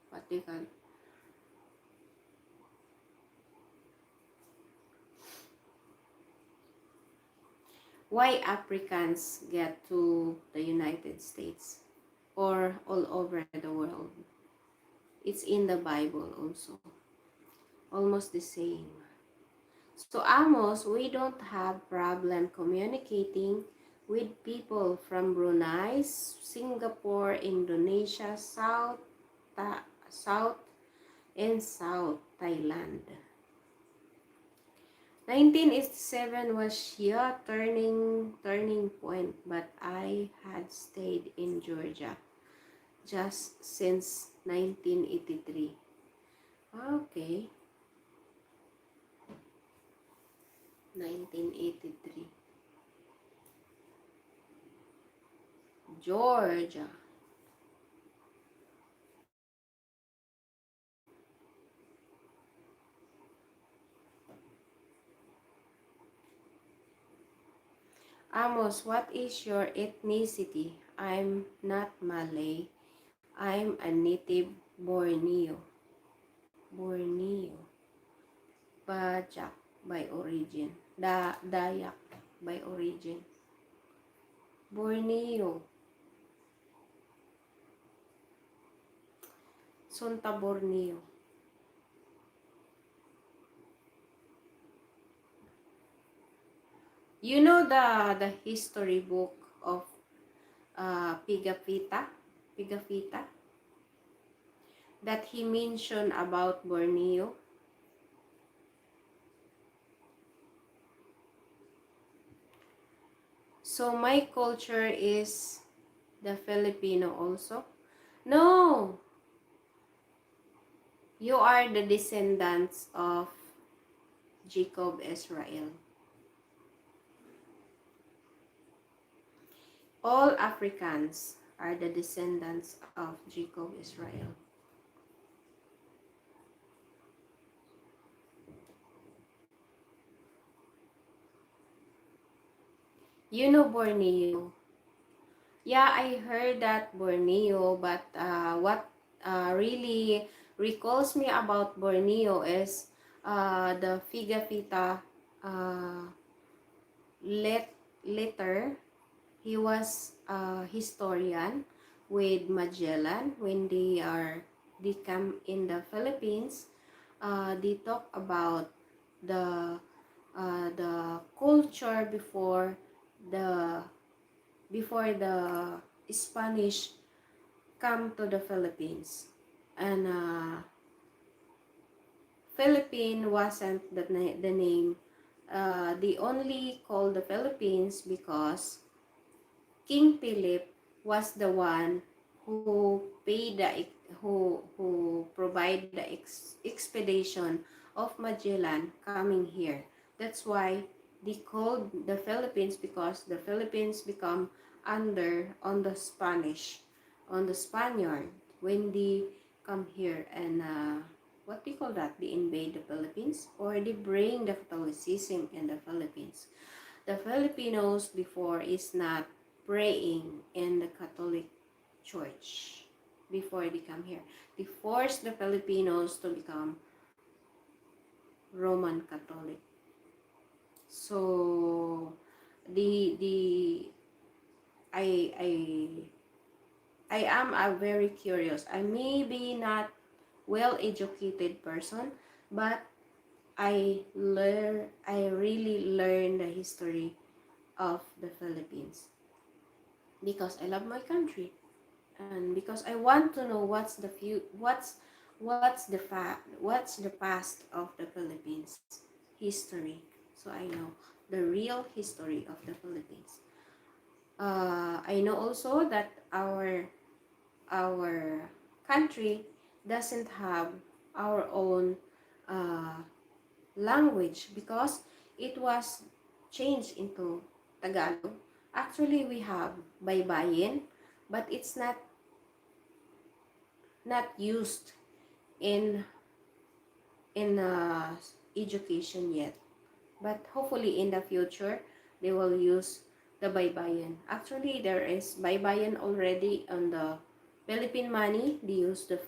what do you call, why Africans get to the United States or all over the world. It's in the Bible also. Almost the same. So Amos, we don't have problem communicating with people from Brunei, Singapore, Indonesia, South and South Thailand. 1987 was turning point, but I had stayed in Georgia just since 1983. Okay. 1983. Georgia. Amos, what is your ethnicity? I'm not Malay. I'm a native Borneo. Bajak by origin. Dayak by origin. Borneo. Sunta Borneo. You know the history book of Pigafita that he mentioned about Borneo. So my culture is the Filipino also. No, you are the descendants of Jacob Israel. All Africans are the descendants of Jacob Israel. You know Borneo. Yeah, I heard that Borneo, but what really recalls me about Borneo is the Figafita uh, letter. He was a historian with Magellan when they come in the Philippines. they talk about the the culture the before the Spanish come to the Philippines. And Philippine wasn't the name. They only call the Philippines because King Philip was the one who paid who provide the expedition of Magellan coming here. That's why they called the Philippines, because the Philippines become under on the Spaniard when they come here. And what do you call that? They invade the Philippines, or they bring the Catholicism in the Philippines. The Filipinos before is not praying in the Catholic Church before they come here. They forced the Filipinos to become Roman Catholic. So the I I I am a very curious. I may be not well educated person, but I really learn the history of the Philippines because I love my country, and because I want to know what's the past of the Philippines history, so I know the real history of the Philippines. I know also that our country doesn't have our own uh, language because it was changed into Tagalog. Actually, we have Baybayin, but it's not used in education yet. But hopefully in the future, they will use the Baybayin. Actually, there is Baybayin already on the Philippine money. They use the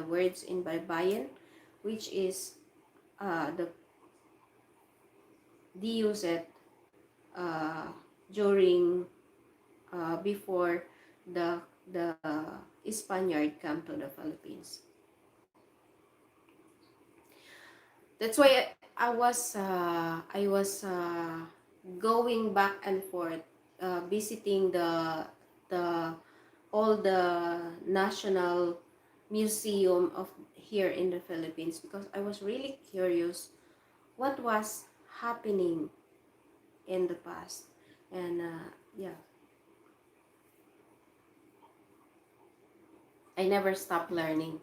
words in Baybayin, which is the they use it uh, during before the Spaniard come to the Philippines. That's why I was going back and forth, visiting the all the national museum of here in the Philippines, because I was really curious what was happening in the past. And yeah, I never stopped learning.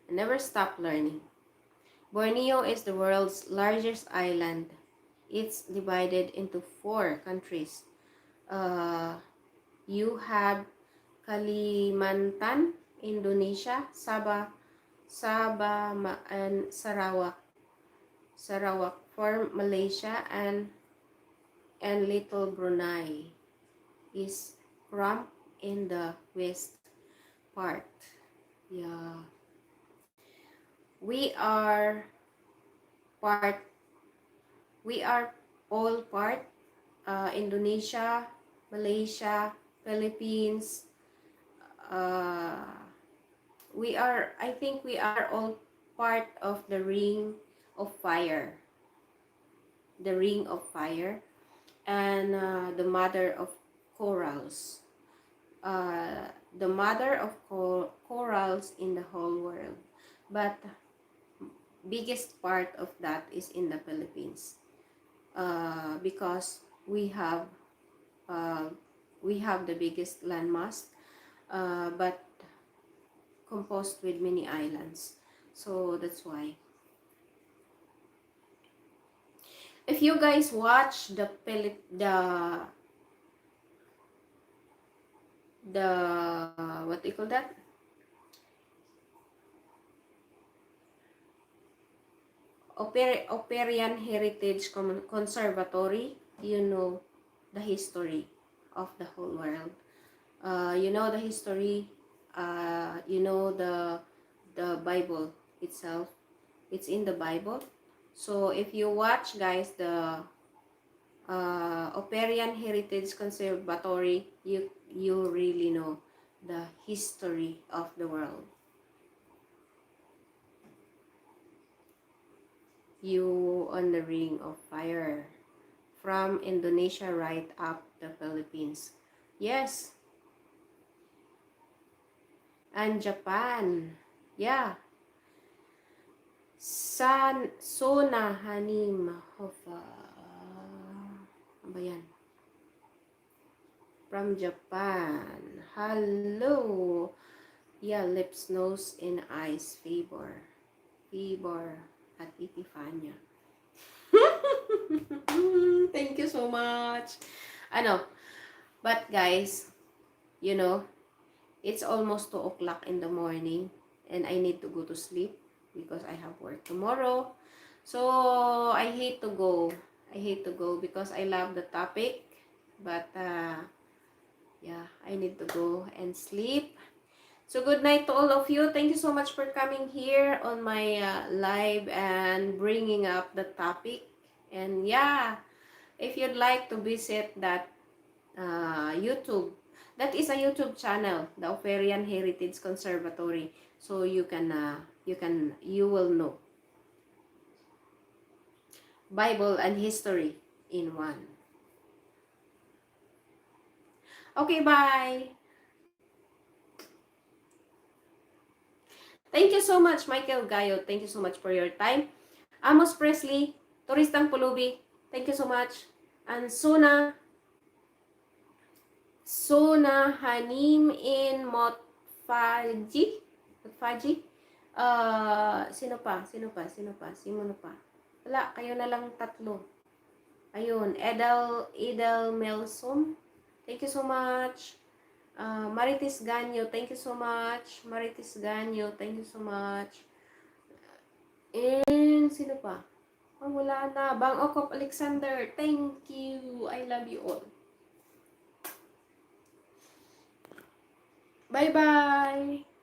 I never stopped learning. Borneo is the world's largest island. It's divided into 4 countries. Uh, you have Kalimantan, Indonesia, Sabah, and Sarawak for Malaysia, and Little Brunei is cramped in the west part. Yeah, we are part. We are all part. Indonesia, Malaysia, Philippines. Uh, I think we are all part of the ring of fire. The ring of fire, and the mother of corals. The mother of corals in the whole world. But biggest part of that is in the Philippines. Because uh, we have the biggest landmass, but composed with many islands. So that's why. If you guys watch the what do you call that? Operian Heritage Conservatory, you know the history of the whole world. You know the history. You know the Bible itself. It's in the Bible. So if you watch, guys, the Operian Heritage Conservatory, you really know the history of the world. you on the Ring of Fire. From Indonesia right up the Philippines. Yes. And Japan. Yeah. Sona Hanim Hofa. Ano ba yan? From Japan. Hello. Yeah, lips, nose, and eyes. Favor at Epifania. Thank you so much. But guys, you know, it's almost 2 o'clock in the morning and I need to go to sleep because I have work tomorrow. So, I hate to go. Because I love the topic. But, yeah, I need to go and sleep. So, good night to all of you. Thank you so much for coming here on my live and bringing up the topic. And yeah, if you'd like to visit that YouTube, that is a YouTube channel, the Operian Heritage Conservatory. So you will know Bible and history in one. Okay, bye. Thank you so much, Michael Gayo. Thank you so much for your time. Amos Presley, Turistang Pulubi. Thank you so much. And Sona Hanim in Motfaji. Sino pa? Sino pa? Wala, kayo na lang tatlo. Ayun, Edel Melsom. Thank you so much. Marites Ganyo, thank you so much. Thank you so much. And sino pa? Wala na. Bang Okop Alexander, thank you. I love you all. Bye-bye.